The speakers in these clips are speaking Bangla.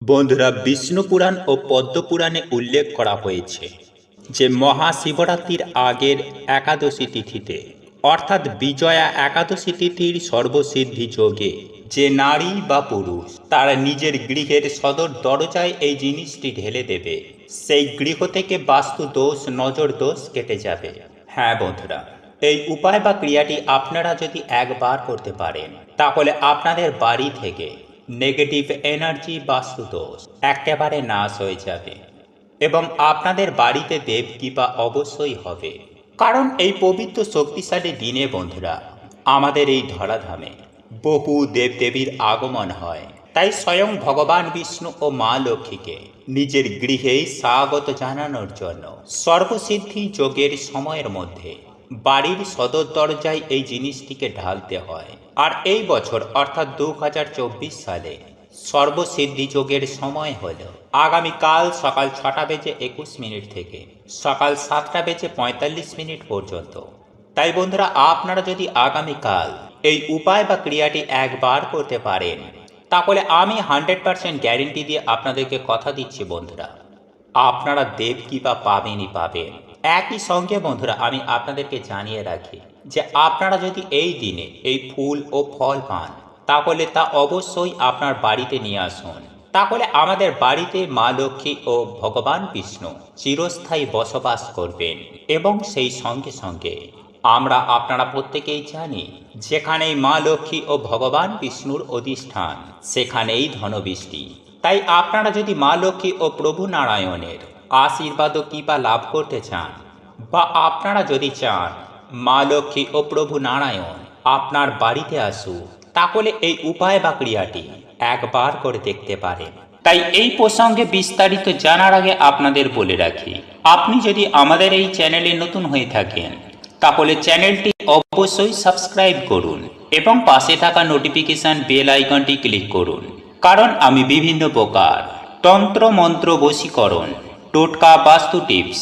বন্ধুরা, বিষ্ণু পুরাণ ও পদ্ম পুরাণে উল্লেখ করা হয়েছে যে মহাশিবরাত্রির আগের একাদশী তিথিতে অর্থাৎ বিজয়া একাদশী তিথির সর্বসিদ্ধি যোগে যে নারী বা পুরুষ তারা নিজের গৃহের সদর দরজায় এই জিনিসটি ঢেলে দেবে, সেই গৃহ থেকে বাস্তু দোষ, নজর দোষ কেটে যাবে। হ্যাঁ বন্ধুরা, এই উপায় বা ক্রিয়াটি আপনারা যদি একবার করতে পারেন তাহলে আপনাদের বাড়ি থেকে নেগেটিভ এনার্জি, বাস্তু দোষ একেবারে নাশ হয়ে যাবে এবং আপনাদের বাড়িতে দেব কৃপা অবশ্যই হবে। কারণ এই পবিত্র শক্তিশালী দিনে বন্ধুরা, আমাদের এই ধরাধামে বহু দেবদেবীর আগমন হয়। তাই স্বয়ং ভগবান বিষ্ণু ও মা লক্ষ্মীকে নিজের গৃহেই স্বাগত জানানোর জন্য সর্বসিদ্ধি যোগের সময়ের মধ্যে বাড়ির সদর দরজায় এই জিনিসটিকে ঢালতে হয়। আর এই বছর অর্থাৎ 2024 সালে সর্বসিদ্ধি যোগের সময় হল আগামীকাল সকাল 6:21 থেকে সকাল 7:45 পর্যন্ত। তাই বন্ধুরা, আপনারা যদি আগামীকাল এই উপায় বা ক্রিয়াটি একবার করতে পারেন তাহলে আমি 100% গ্যারেন্টি দিয়ে আপনাদেরকে কথা দিচ্ছি বন্ধুরা, আপনারা দেব কৃপা পাবেনই পাবেন। একই সঙ্গে বন্ধুরা, আমি আপনাদেরকে জানিয়ে রাখি যে আপনারা যদি এই দিনে এই ফুল ও ফল পান তাহলে তা অবশ্যই আপনার বাড়িতে নিয়ে আসুন। তাহলে আমাদের বাড়িতে মা লক্ষ্মী ও ভগবান বিষ্ণু চিরস্থায়ী বসবাস করবেন। এবং সেই সঙ্গে সঙ্গে আপনারা প্রত্যেকেই জানি, যেখানেই মা লক্ষ্মী ও ভগবান বিষ্ণুর অধিষ্ঠান সেখানেই ধনবৃষ্টি। তাই আপনারা যদি মা লক্ষ্মী ও প্রভু নারায়ণের আশীর্বাদ ও কৃপা লাভ করতে চান, বা আপনারা যদি চান মা লক্ষ্মী ও প্রভু নারায়ণ আপনার বাড়িতে আসুক, তাহলে এই উপায় বা ক্রিয়াটি একবার করে দেখতে পারেন। তাই এই প্রসঙ্গে বিস্তারিত জানার আগে আপনাদের বলে রাখি, আপনি যদি আমাদের এই চ্যানেলে নতুন হয়ে থাকেন তাহলে চ্যানেলটি অবশ্যই সাবস্ক্রাইব করুন এবং পাশে থাকা নোটিফিকেশন বেল আইকনটি ক্লিক করুন। কারণ আমি বিভিন্ন প্রকার তন্ত্র মন্ত্র, বশীকরণ, টোটকা, বাস্তু টিপস,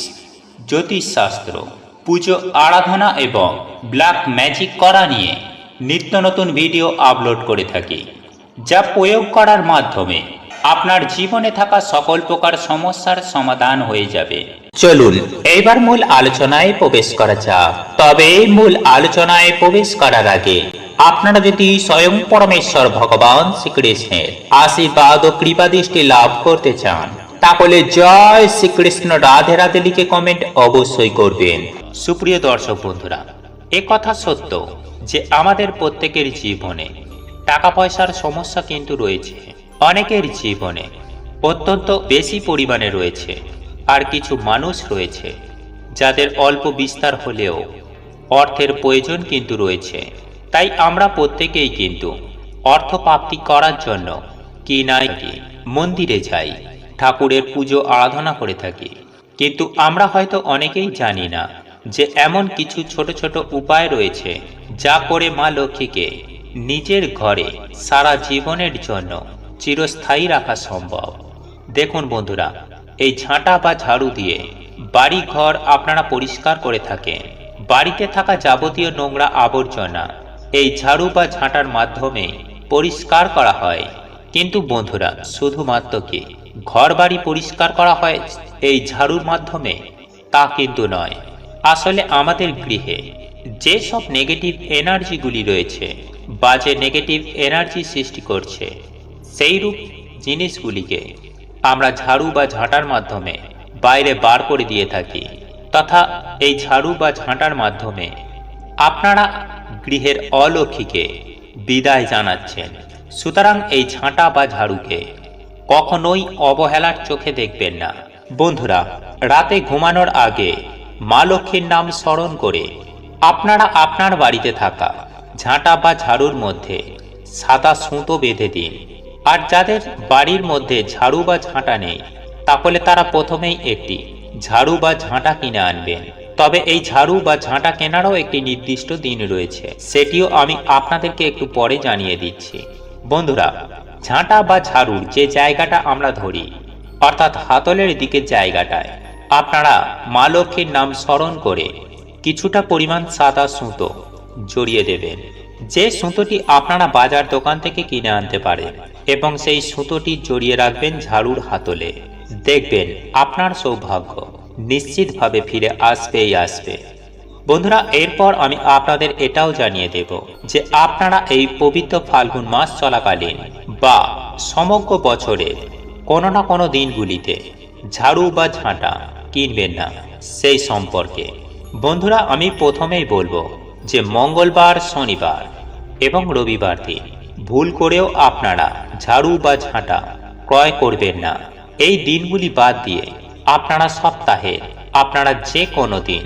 জ্যোতিষশাস্ত্র, পুজো আরাধনা এবং ব্ল্যাক ম্যাজিক করা নিয়ে নিত্য নতুন ভিডিও আপলোড করে থাকি, যা প্রয়োগ করার মাধ্যমে আপনার জীবনে থাকা সকল প্রকার সমস্যার সমাধান হয়ে যাবে। চলুন এইবার মূল আলোচনায় প্রবেশ করা যাক। তবে এই মূল আলোচনায় প্রবেশ করার আগে আপনারা যদি স্বয়ং পরমেশ্বর ভগবান শ্রীকৃষ্ণের আশীর্বাদ ও কৃপা দৃষ্টি লাভ করতে চান তাহলে জয় শ্রীকৃষ্ণ, রাধে রাধে লিখে কমেন্ট অবশ্যই করবেন। সুপ্রিয় দর্শক বন্ধুরা, এ কথা সত্য যে আমাদের প্রত্যেকের জীবনে টাকা পয়সার সমস্যা কিন্তু রয়েছে। অনেকের জীবনে অত্যন্ত বেশি পরিমাণে রয়েছে, আর কিছু মানুষ রয়েছে যাদের অল্প বিস্তার হলেও অর্থের প্রয়োজন কিন্তু রয়েছে। তাই আমরা প্রত্যেকেই কিন্তু অর্থ প্রাপ্তি করার জন্য কি না কি মন্দিরে যাই, ঠাকুরের পুজো আরাধনা করে থাকি। কিন্তু আমরা হয়তো অনেকেই জানি না যে এমন কিছু ছোট ছোট উপায় রয়েছে যা করে মা লক্ষ্মীকে নিজের ঘরে সারা জীবনের জন্য চিরস্থায়ী রাখা সম্ভব। দেখুন বন্ধুরা, এই ঝাঁটা বা ঝাড়ু দিয়ে বাড়ি ঘর আপনারা পরিষ্কার করে থাকেন। বাড়িতে থাকা যাবতীয় নোংরা আবর্জনা এই ঝাড়ু বা ঝাঁটার মাধ্যমে পরিষ্কার করা হয়। কিন্তু বন্ধুরা, শুধুমাত্র কি ঘর বাড়ি পরিষ্কার করা হয় এই ঝাড়ুর মাধ্যমে? তা কিন্তু নয়। আসলে আমাদের গৃহে যেসব নেগেটিভ এনার্জিগুলি রয়েছে বা যে নেগেটিভ এনার্জি সৃষ্টি করছে, সেই রূপ জিনিসগুলিকে আমরা ঝাড়ু বা ঝাঁটার মাধ্যমে বাইরে বার করে দিয়ে থাকি। তথা এই ঝাড়ু বা ঝাঁটার মাধ্যমে আপনারা গৃহের অলক্ষ্মীকে বিদায় জানাচ্ছেন। সুতরাং এই ঝাঁটা বা ঝাড়ুকে কখনোই অবহেলার চোখে দেখবেন না। বন্ধুরা, রাতে ঘুমানোর আগে মা লক্ষ্মীর নাম স্মরণ করে আপনারা আপনার বাড়িতে থাকা ঝাঁটা বা ঝাড়ুর মধ্যে সাদা সুতো বেঁধে দিন। আর যাদের বাড়ির মধ্যে ঝাড়ু বা ঝাঁটা নেই তাহলে তারা প্রথমেই একটি ঝাড়ু বা ঝাঁটা কিনে আনবেন। তবে এই ঝাড়ু বা ঝাঁটা কেনারও একটি নির্দিষ্ট দিন রয়েছে, সেটিও আমি আপনাদেরকে একটু পরে জানিয়ে দিচ্ছি। বন্ধুরা, ঝাঁটা বা ঝাড়ুর যে জায়গাটা আমরা ধরি অর্থাৎ হাতলের দিকের জায়গাটায় আপনারা মা লক্ষ্মীর নাম স্মরণ করে কিছুটা পরিমাণ সাদা সুতো জড়িয়ে দেবেন যে সুতোটি আপনারা বাজার দোকান থেকে কিনে আনতে পারেন এবং সেই সুতোটি জড়িয়ে রাখবেন ঝাড়ুর হাতলে। দেখবেন আপনার সৌভাগ্য নিশ্চিতভাবে ফিরে আসবেই আসবে। বন্ধুরা, এরপর আমি আপনাদের এটাও জানিয়ে দেব যে আপনারা এই পবিত্র ফাল্গুন মাস চলাকালীন বা সমগ্র বছরের কোনো না কোনো দিনগুলিতে ঝাড়ু বা ঝাঁটা কিনবেন না সেই সম্পর্কে। বন্ধুরা, আমি প্রথমেই বলবো যে মঙ্গলবার, শনিবার এবং রবিবার দিন ভুল করেও আপনারা ঝাড়ু বা ঝাঁটা ক্রয় করবেন না। এই দিনগুলি বাদ দিয়ে আপনারা সপ্তাহে আপনারা যে কোনো দিন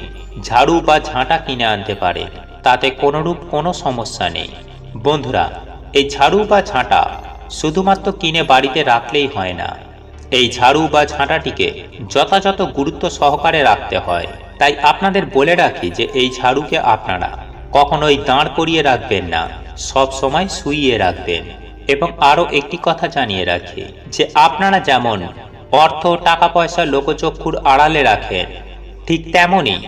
ঝাড়ু বা ঝাঁটা কিনে আনতে পারেন, তাতে কোনোরূপ কোনো সমস্যা নেই। বন্ধুরা, এই ঝাড়ু বা ঝাঁটা শুধুমাত্র কিনে বাড়িতে রাখলেই হয় না, এই ঝাড়ু বা ঝাঁটাটিকে যথাযথ গুরুত্ব সহকারে রাখতে হয়। তাই আপনাদের বলে রাখি যে এই ঝাড়ুকে আপনারা কখনোই দাঁড় করিয়ে রাখবেন না, সব সময় শুইয়ে রাখবেন। এবং আরও একটি কথা জানিয়ে রাখি যে আপনারা যেমন অর্থ, টাকা পয়সা লোকচক্ষুর আড়ালে রাখেন, ঠিক তেমনই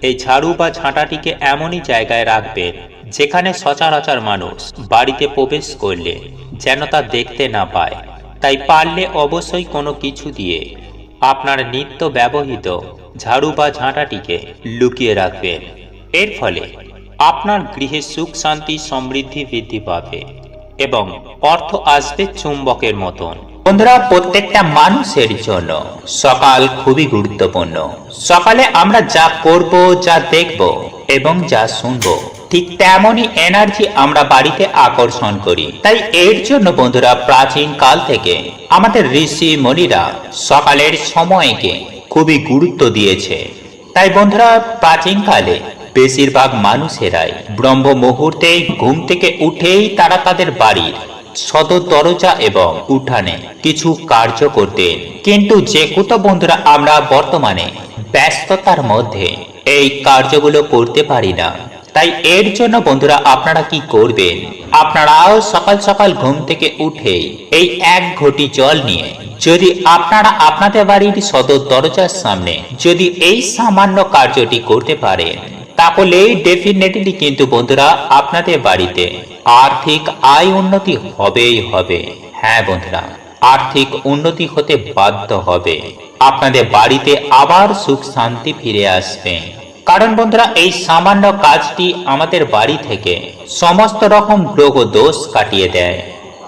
এই ঝাড়ু বা ঝাঁটাটিকে এমনই জায়গায় রাখবেন যেখানে সচরাচর মানুষ বাড়িতে প্রবেশ করলে যেন তা দেখতে না পায়। তাই পারলে অবশ্যই কোনো কিছু দিয়ে আপনার নিত্য ব্যবহৃত ঝাড়ু বা ঝাঁটাটিকে লুকিয়ে রাখবেন। এর ফলে আপনার গৃহে সুখ, শান্তি, সমৃদ্ধি বৃদ্ধি পাবে এবং অর্থ আসবে চুম্বকের মতন। বন্ধুরা, প্রত্যেকটা মানুষের জন্য সকাল খুবই গুরুত্বপূর্ণ। সকালে আমরা যা করব, যা দেখব এবং যা শুনব, ঠিক তেমনই এনার্জি আমরা বাড়িতে আকর্ষণ করি। তাই এর জন্য বন্ধুরা প্রাচীন কাল থেকে আমাদের ঋষি মুনিরা সকালের সময়কে খুবই গুরুত্ব দিয়েছে। তাই বন্ধুরা প্রাচীন কালে বেশিরভাগ মানুষেরাই ব্রহ্ম মুহূর্তে ঘুম থেকে উঠেই তারা তাদের বাড়ির সদর দরজা এবং উঠানে কিছু কার্য করতেন। কিন্তু যেহেতু বন্ধুরা আমরা বর্তমানে ব্যস্ততার মধ্যে এই কার্যগুলো করতে পারি না, তাই এর জন্য বন্ধুরা আপনারা কি করবেন, আপনারাও সকাল সকাল ঘুম থেকে উঠেই এই এক ঘটি জল নিয়ে যদি আপনারা আপনাদের বাড়ির সদর দরজার সামনে যদি এই সামান্য কার্যটি করতে পারেন, তাহলে ডেফিনেটলি কিন্তু বন্ধুরা আপনাদের বাড়িতে আর্থিক আয় উন্নতি হবেই হবে। হ্যাঁ বন্ধুরা, আর্থিক উন্নতি হতে বাধ্য হবে। আপনাদের বাড়িতে আবার সুখ শান্তি ফিরে আসবে। কারণ বন্ধুরা এই সামান্য কাজটি আমাদের বাড়ি থেকে সমস্ত রকম গ্রহ দোষ কাটিয়ে দেয়,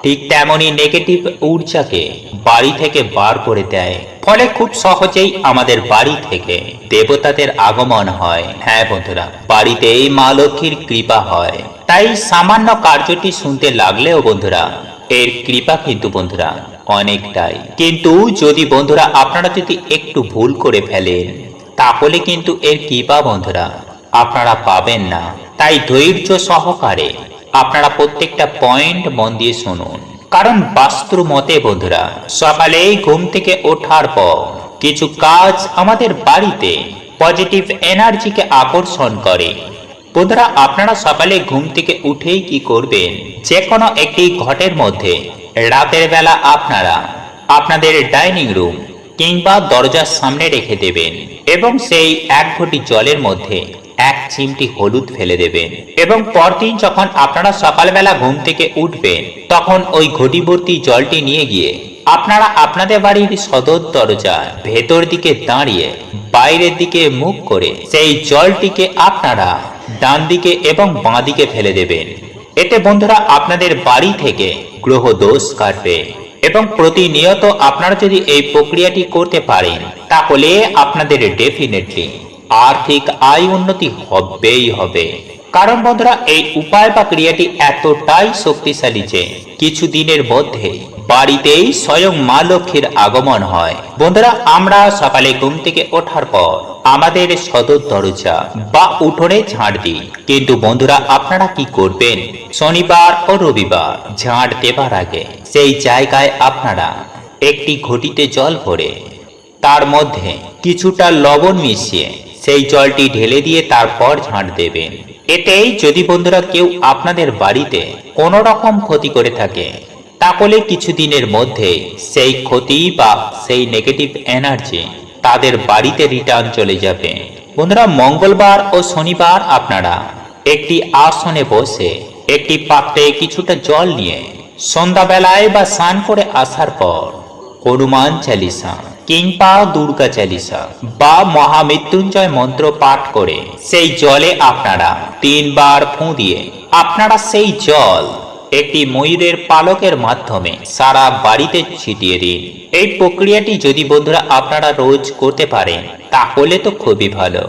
ঠিক তেমনি নেগেটিভ ঊর্জাকে বাড়ি থেকে বার করে দেয়। ফলে খুব সহজেই আমাদের বাড়ি থেকে দেবতাদের আগমন হয়। হ্যাঁ বন্ধুরা, বাড়িতেই মা লক্ষ্মীর কৃপা হয়। তাই সামান্য কার্যটি শুনতে লাগলেও বন্ধুরা এর কৃপা কিন্তু বন্ধুরা অনেকটাই। কিন্তু যদি বন্ধুরা আপনারা যদি একটু ভুল করে ফেলেন, তাহলে কিন্তু এর কৃপা বন্ধুরা আপনারা পাবেন না। তাই ধৈর্য সহকারে আপনারা প্রত্যেকটা পয়েন্ট মন দিয়ে শুনুন। কারণ বাস্তু মতে বন্ধুরা সকালেই ঘুম থেকে ওঠার পর কিছু কাজ আমাদের বাড়িতে পজিটিভ এনার্জিকে আকর্ষণ করে। বন্ধুরা আপনারা সকালে ঘুম থেকে উঠেই কি করবেন, যে কোনো একটি ঘটের মধ্যে রাতের বেলা আপনারা আপনাদের ডাইনিং রুম কিংবা দরজার সামনে রেখে দেবেন এবং সেই এক ঘটি জলের মধ্যে এক চিমটি হলুদ ফেলে দেবেন। এবং পরদিন যখন আপনারা সকালবেলা ঘুম থেকে উঠবেন, তখন ওই ঘটি ভর্তি জলটি নিয়ে গিয়ে আপনারা আপনাদের বাড়ির সদর দরজা ভেতর দিকে দাঁড়িয়ে বাইরের দিকে মুখ করে সেই জলটিকে আপনারা ডান দিকে এবং বাঁ দিকে ফেলে দেবেন। এতে বন্ধুরা আপনাদের বাড়ি থেকে গ্রহ দোষ কাটবে এবং প্রতিনিয়ত আপনারা যদি এই প্রক্রিয়াটি করতে পারেন, তাহলে আপনাদের ডেফিনেটলি আর্থিক আয় উন্নতি হবেই হবে। কারণ বন্ধুরা এই উপায় বা ক্রিয়াটি এতটাই শক্তিশালী যে কিছুদিনের মধ্যে বাড়িতেই স্বয়ং মা লক্ষ্মীর আগমন হয়। বন্ধুরা আমরা সকালে ঘুম থেকে ওঠার পর আমাদের সদর দরজা বা উঠোনে ঝাড় দিই, কিন্তু বন্ধুরা আপনারা কি করবেন, শনিবার ও রবিবার ঝাড় দেবার আগে সেই জায়গায় আপনারা একটি ঘটিতে জল ভরে তার মধ্যে কিছুটা লবণ মিশিয়ে সেই জলটি ঢেলে দিয়ে তারপর ঝাঁট দেবেন। এতেই যদি বন্ধুরা কেউ আপনাদের বাড়িতে কোনো রকম ক্ষতি করে থাকে, তাহলে কিছুদিনের মধ্যে সেই ক্ষতি বা সেই নেগেটিভ এনার্জি তাদের বাড়িতে রিটার্ন চলে যাবে। বন্ধুরা মঙ্গলবার ও শনিবার আপনারা একটি আসনে বসে একটি পাত্রে কিছুটা জল নিয়ে সন্ধ্যাবেলায় বা স্নান করে আসার পর হনুমান চালিসা কিংবা দুর্গা চালিসা বা মহামৃত্যুঞ্জয় মন্ত্র পাঠ করে সেই জলে আপনারা 3 বার ফুঁ দিয়ে আপনারা সেই জল একটি ময়ূরের পালকের মাধ্যমে সারা বাড়িতে ছিটিয়ে দিন। এই প্রক্রিয়াটি যদি বন্ধুরা আপনারা রোজ করতে পারেন তাহলে তো খুবই ভালো,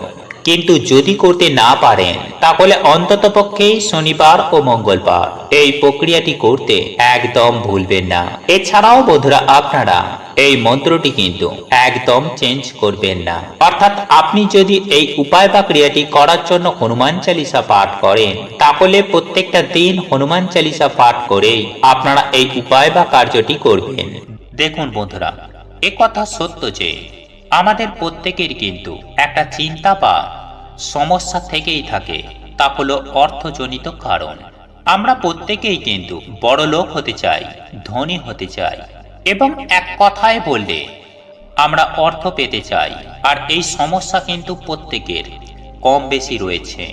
কিন্তু যদি করতে না পারেন তাহলে অন্ততপক্ষে শনিবার ও মঙ্গলবার এই প্রক্রিয়াটি করতে একদম ভুলবেন না। এছাড়াও বন্ধুরা আপনারা এই মন্ত্রটি কিন্তু একদম চেঞ্জ করবেন না, অর্থাৎ আপনি যদি এই উপায় বা ক্রিয়াটি করার জন্য হনুমান চালিসা পাঠ করেন তাহলে প্রত্যেকটা দিন হনুমান চালিসা পাঠ করেই আপনারা এই উপায় বা কার্যটি করবেন। দেখুন বন্ধুরা, একথা সত্য যে আমাদের প্রত্যেকের কিন্তু একটা চিন্তা বা সমস্যা থেকেই থাকে, তা হলো অর্থজনিত কারণ। আমরা প্রত্যেকেই কিন্তু বড় লোক হতে চাই, ধনী হতে চাই, এবং এক কথায় বললে আমরা অর্থ পেতে চাই। আর এই সমস্যা কিন্তু প্রত্যেকের কম বেশি রয়েছে,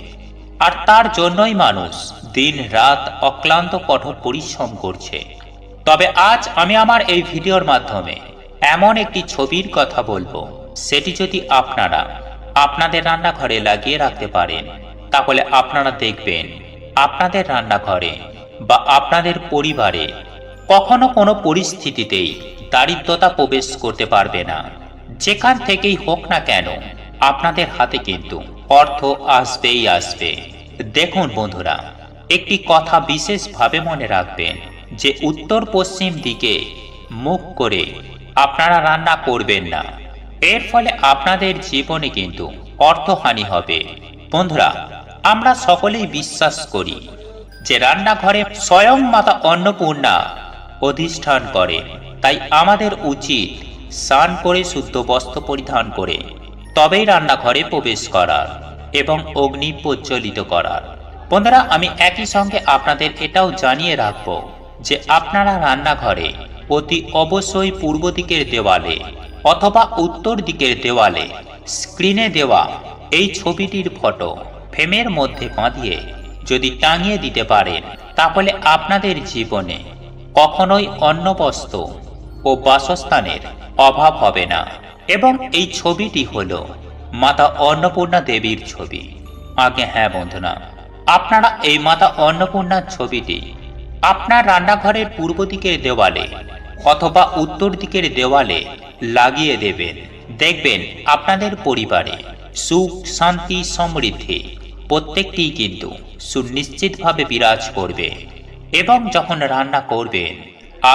আর তার জন্যই মানুষ দিন রাত অক্লান্ত কঠোর পরিশ্রম করছে। তবে আজ আমি আমার এই ভিডিওর মাধ্যমে এমন একটি ছবির কথা বলবো, সেটি যদি আপনারা আপনাদের রান্নাঘরে লাগিয়ে রাখতে পারেন তাহলে আপনারা দেখবেন আপনাদের রান্নাঘরে বা আপনাদের পরিবারে কখনো কোনো পরিস্থিতিতেই দারিদ্রতা প্রবেশ করতে পারবে না। যেখান থেকেই হোক না কেন আপনাদের হাতে কিন্তু অর্থ আসবেই আসবে। দেখুন বন্ধুরা, একটি কথা বিশেষভাবে মনে রাখবেন যে উত্তর পশ্চিম দিকে মুখ করে আপনারা রান্না করবেন না, এর ফলে আপনাদের জীবনে কিন্তু অর্থহানি হবে। বন্ধুরা, আমরা সকলেই বিশ্বাস করি যে রান্নাঘরে স্বয়ং মাতা অন্নপূর্ণা অধিষ্ঠান করে, তাই আমাদের উচিত স্নান করে শুদ্ধ বস্ত্র পরিধান করে তবেই রান্নাঘরে প্রবেশ করার এবং অগ্নি প্রজ্বলিত করার। বন্ধুরা, আমি একই সঙ্গে আপনাদের এটাও জানিয়ে রাখবো যে আপনারা রান্নাঘরে অতি অবশ্যই পূর্ব দিকের দেওয়ালে অথবা উত্তর দিকের দেওয়ালে স্ক্রিনে দেওয়া এই ছবিটির ফটো ফ্রেমের মধ্যে বাঁধিয়ে যদি টাঙিয়ে দিতে পারেন তাহলে আপনাদের জীবনে কখনোই অন্নবস্ত্র ও বাসস্থানের অভাব হবে না। এবং এই ছবিটি হলো মাতা অন্নপূর্ণা দেবীর ছবি। আগে হ্যাঁ বন্ধুরা, আপনারা এই মাতা অন্নপূর্ণার ছবিটি আপনার রান্নাঘরের পূর্ব দিকের দেওয়ালে অথবা উত্তর দিকের দেওয়ালে লাগিয়ে দেবেন। দেখবেন আপনাদের পরিবারে সুখ শান্তি সমৃদ্ধি প্রত্যেকটি কিন্তু সুনিশ্চিতভাবে বিরাজ করবে। এবং যখন রান্না করবেন,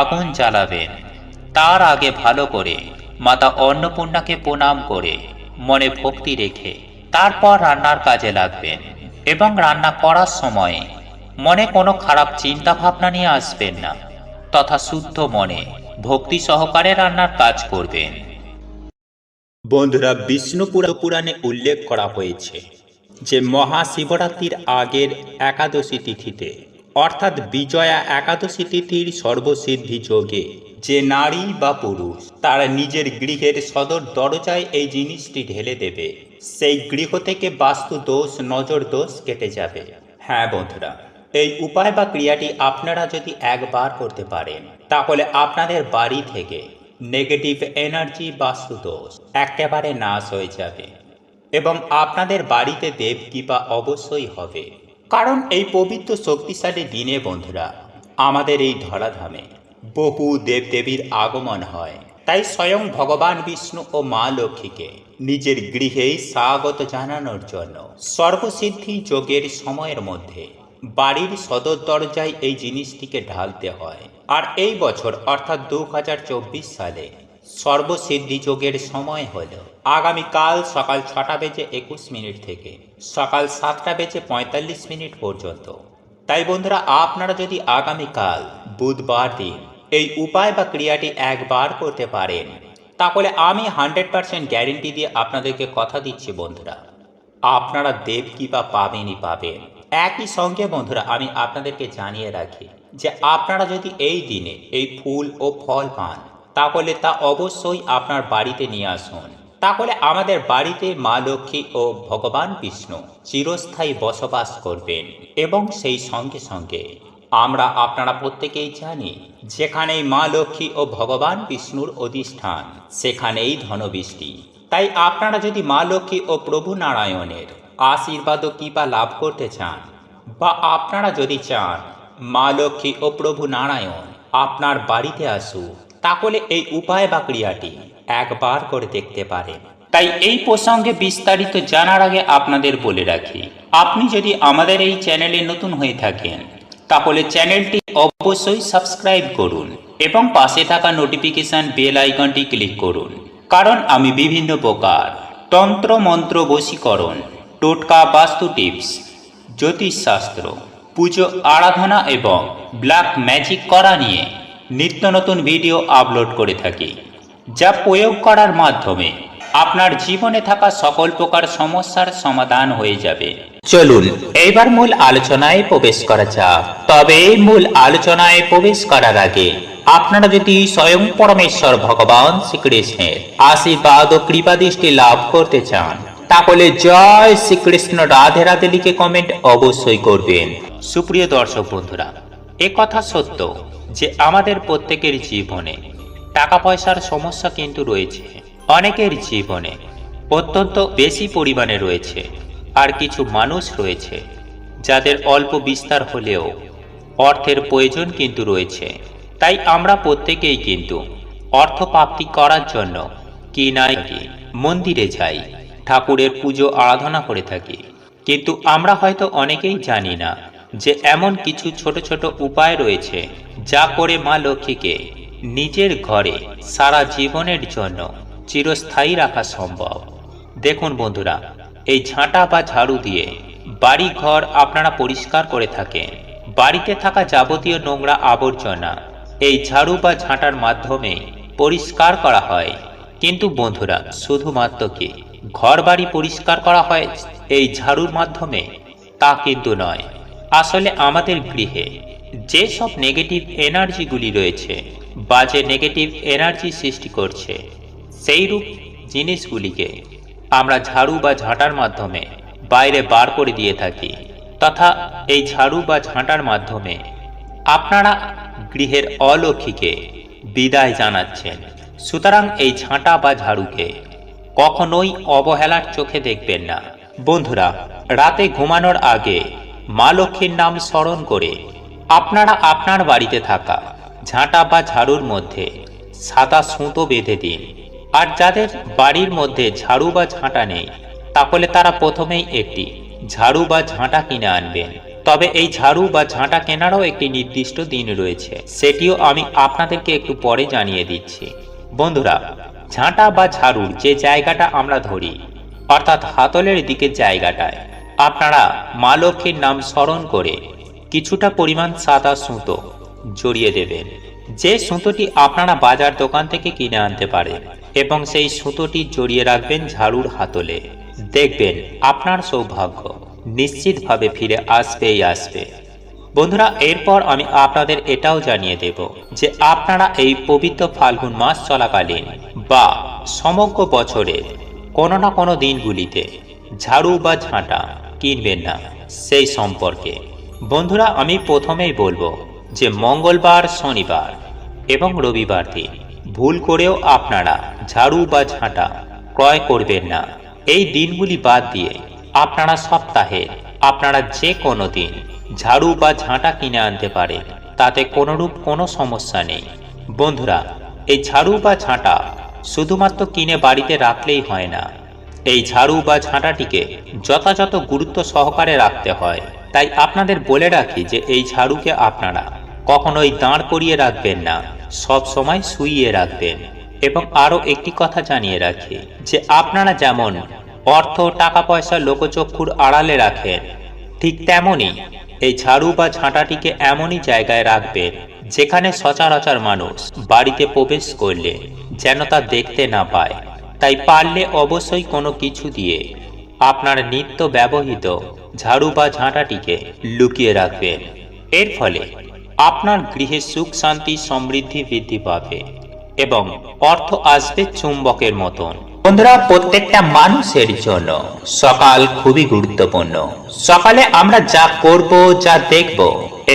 আগুন জ্বালাবেন, তার আগে ভালো করে মাতা অন্নপূর্ণাকে প্রণাম করে মনে ভক্তি রেখে তারপর রান্নার কাজে লাগবেন। এবং রান্না করার সময় মনে কোনো খারাপ চিন্তা ভাবনা নিয়ে আসবেন না, তথা শুদ্ধ মনে ভক্তি সহকারে রান্নার কাজ করবেন। বন্ধুরা, বিষ্ণু পুরাণে উল্লেখ করা হয়েছে যে মহাশিবরাত্রির আগের একাদশী তিথিতে অর্থাৎ বিজয়া একাদশী তিথির সর্বসিদ্ধি যোগে যে নারী বা পুরুষ তারা নিজের গৃহের সদর দরজায় এই জিনিসটি ঢেলে দেবে, সেই গৃহ থেকে বাস্তু দোষ নজর দোষ কেটে যাবে। হ্যাঁ বন্ধুরা, এই উপায় বা ক্রিয়াটি আপনারা যদি একবার করতে পারেন তাহলে আপনাদের বাড়ি থেকে নেগেটিভ এনার্জি বাস্তু দোষ একেবারে নাশ হয়ে যাবে এবং আপনাদের বাড়িতে দেব কৃপা অবশ্যই হবে। কারণ এই পবিত্র শক্তিশালী দিনে বন্ধুরা আমাদের এই ধরাধামে বহু দেবদেবীর আগমন হয়, তাই স্বয়ং ভগবান বিষ্ণু ও মা লক্ষ্মীকে নিজের গৃহেই স্বাগত জানানোর জন্য সর্বসিদ্ধি যোগের সময়ের মধ্যে বাড়ির সদর দরজায় এই জিনিসটিকে ঢালতে হয়। আর এই বছর অর্থাৎ 2024 সালে সর্বসিদ্ধি যোগের সময় হল আগামীকাল সকাল 6:21 থেকে সকাল 7:45 পর্যন্ত। তাই বন্ধুরা, আপনারা যদি আগামীকাল বুধবার দিন এই উপায় বা ক্রিয়াটি একবার করতে পারেন তাহলে আমি 100% গ্যারেন্টি দিয়ে আপনাদেরকে কথা দিচ্ছি বন্ধুরা, আপনারা দেব কৃপা পাবেনই পাবেন। একই সঙ্গে বন্ধুরা আমি আপনাদেরকে জানিয়ে রাখি যে আপনারা যদি এই দিনে এই ফুল ও ফল পান তাহলে তা অবশ্যই আপনার বাড়িতে নিয়ে আসুন, তাহলে আমাদের বাড়িতে মা লক্ষ্মী ও ভগবান বিষ্ণু চিরস্থায়ী বসবাস করবেন। এবং সেই সঙ্গে সঙ্গে আমরা আপনারা প্রত্যেকেই জানি, যেখানেই মা লক্ষ্মী ও ভগবান বিষ্ণুর অধিষ্ঠান সেখানেই ধনবৃষ্টি। তাই আপনারা যদি মা লক্ষ্মী ও প্রভু নারায়ণের আশীর্বাদ ও কৃপা লাভ করতে চান, বা আপনারা যদি চান মা লক্ষ্মী ও প্রভু নারায়ণ আপনার বাড়িতে আসুক, তাহলে এই উপায় বা ক্রিয়াটি একবার করে দেখতে পারেন। তাই এই প্রসঙ্গে বিস্তারিত জানার আগে আপনাদের বলে রাখি, আপনি যদি আমাদের এই চ্যানেলে নতুন হয়ে থাকেন তাহলে চ্যানেলটি অবশ্যই সাবস্ক্রাইব করুন এবং পাশে থাকা নোটিফিকেশন বেল আইকনটি ক্লিক করুন। কারণ আমি বিভিন্ন প্রকার তন্ত্র মন্ত্র বশীকরণ, টোটকা, বাস্তু টিপস, জ্যোতিষশাস্ত্র, পুজো আরাধনা এবং ব্ল্যাক ম্যাজিক করা নিয়ে নিত্য নতুন ভিডিও আপলোড করে থাকি, যা প্রয়োগ করার মাধ্যমে আপনার জীবনে থাকা সকল প্রকার সমস্যার সমাধান হয়ে যাবে। চলুন এবার মূল আলোচনায় প্রবেশ করা যাক। তবে মূল আলোচনায় প্রবেশ করার আগে আপনারা যদি স্বয়ং পরমেশ্বর ভগবান শ্রীকৃষ্ণের আশীর্বাদ ও কৃপা দৃষ্টি লাভ করতে চান, তাহলে জয় শ্রীকৃষ্ণ রাধে রাধে লিখে কমেন্ট অবশ্যই করবেন। সুপ্রিয় দর্শক বন্ধুরা, কথা সত্য যে আমাদের প্রত্যেকের জীবনে টাকা পয়সার সমস্যা কিন্তু রয়েছে। অনেকের জীবনে অত্যন্ত বেশি পরিমাণে রয়েছে, আর কিছু মানুষ রয়েছে যাদের অল্প বিস্তার হলেও অর্থের প্রয়োজন কিন্তু রয়েছে। তাই আমরা প্রত্যেকেই কিন্তু অর্থ প্রাপ্তি করার জন্য কি না কি মন্দিরে যাই, ঠাকুরের পুজো আরাধনা করে থাকি। কিন্তু আমরা হয়তো অনেকেই জানি না যে এমন কিছু ছোট ছোট উপায় রয়েছে যা করে মা লক্ষ্মীকে নিজের ঘরে সারা জীবনের জন্য চিরস্থায়ী রাখা সম্ভব। দেখুন বন্ধুরা, এই ঝাঁটা বা ঝাড়ু দিয়ে বাড়ি ঘর আপনারা পরিষ্কার করে থাকেন। বাড়িতে থাকা যাবতীয় নোংরা আবর্জনা এই ঝাড়ু বা ঝাঁটার মাধ্যমে পরিষ্কার করা হয়। কিন্তু বন্ধুরা, শুধুমাত্র কি ঘর বাড়ি পরিষ্কার করা হয় এই ঝাড়ুর মাধ্যমে? তা কিন্তু নয়। আসলে আমাদের গৃহে যেসব নেগেটিভ এনার্জিগুলি রয়েছে, বাজে নেগেটিভ এনার্জি সৃষ্টি করছে, সেই রূপ জিনিসগুলিকে আমরা ঝাড়ু বা ঝাঁটার মাধ্যমে বাইরে বার করে দিয়ে থাকি। তথা এই ঝাড়ু বা ঝাঁটার মাধ্যমে আপনারা গৃহের অলক্ষ্মীকে বিদায় জানাচ্ছেন। সুতরাং এই ঝাঁটা বা ঝাড়ুকে কখনোই অবহেলার চোখে দেখবেন না। বন্ধুরা, রাতে ঘুমানোর আগে মা লক্ষ্মীর নাম স্মরণ করে আপনারা আপনার বাড়িতে থাকা ঝাঁটা বা ঝাড়ুর মধ্যে সাদা সুতো বেঁধে দিন। আর যাদের বাড়ির মধ্যে ঝাড়ু বা ঝাঁটা নেই, তাহলে তারা প্রথমেই একটি ঝাড়ু বা ঝাঁটা কিনে আনবেন। তবে এই ঝাড়ু বা ঝাঁটা কেনারও একটি নির্দিষ্ট দিন রয়েছে, সেটিও আমি আপনাদেরকে একটু পরে জানিয়ে দিচ্ছি। বন্ধুরা, ঝাঁটা বা ঝাড়ুর যে জায়গাটা আমরা ধরি, অর্থাৎ হাতলের দিকের জায়গাটায় আপনারা মা লক্ষ্মীর নাম স্মরণ করে কিছুটা পরিমাণ সাদা সুতো জড়িয়ে দেবেন। যে সুতোটি আপনারা বাজার দোকান থেকে কিনে আনতে পারেন, এবং সেই সুতোটি জড়িয়ে রাখবেন ঝাড়ুর হাতলে। দেখবেন আপনার সৌভাগ্য নিশ্চিতভাবে ফিরে আসবেই আসবে। বন্ধুরা, এরপর আমি আপনাদের এটাও জানিয়ে দেব যে আপনারা এই পবিত্র ফাল্গুন মাস চলাকালীন বা সমগ্র বছরে কোনো না কোনো দিনগুলিতে ঝাড়ু বা ঝাঁটা কিনবেন না সেই সম্পর্কে। বন্ধুরা, আমি প্রথমেই বলবো যে মঙ্গলবার, শনিবার এবং রবিবার দিন ভুল করেও আপনারা ঝাড়ু বা ঝাঁটা ক্রয় করবেন না। এই দিনগুলি বাদ দিয়ে আপনারা সপ্তাহে আপনারা যে কোনো দিন ঝাড়ু বা ঝাঁটা কিনে আনতে পারেন, তাতে কোনোরূপ কোনো সমস্যা নেই। বন্ধুরা, এই ঝাড়ু বা ঝাঁটা শুধুমাত্র কিনে বাড়িতে রাখলেই হয় না, এই ঝাড়ু বা ঝাঁটাটিকে যথাযথ গুরুত্ব সহকারে রাখতে হয়। তাই আপনাদের বলে রাখি যে এই ঝাড়ুকে আপনারা কখনোই দাঁড় করিয়ে রাখবেন না, সব সময় শুইয়ে রাখবেন। এবং আরও একটি কথা জানিয়ে রাখি যে আপনারা যেমন অর্থ টাকা পয়সা লোকচক্ষুর আড়ালে রাখেন, ঠিক তেমনি এই ঝাড়ু বা ঝাঁটাটিকে এমনই জায়গায় রাখবেন যেখানে সচরাচর মানুষ বাড়িতে প্রবেশ করলে যেন তা দেখতে না পায়। তাই পারলে অবশ্যই কোনো কিছু দিয়ে আপনার নিত্য ব্যবহৃত ঝাড়ু বা ঝাঁটাটিকে লুকিয়ে রাখবেন। এর ফলে আপনার গৃহে সুখ শান্তি সমৃদ্ধি বৃদ্ধি পাবে এবং অর্থ আসবে চুম্বকের মতন বন্ধুরা, প্রত্যেকটা মানুষের জন্য সকাল খুবই গুরুত্বপূর্ণ। সকালে আমরা যা করব, যা দেখব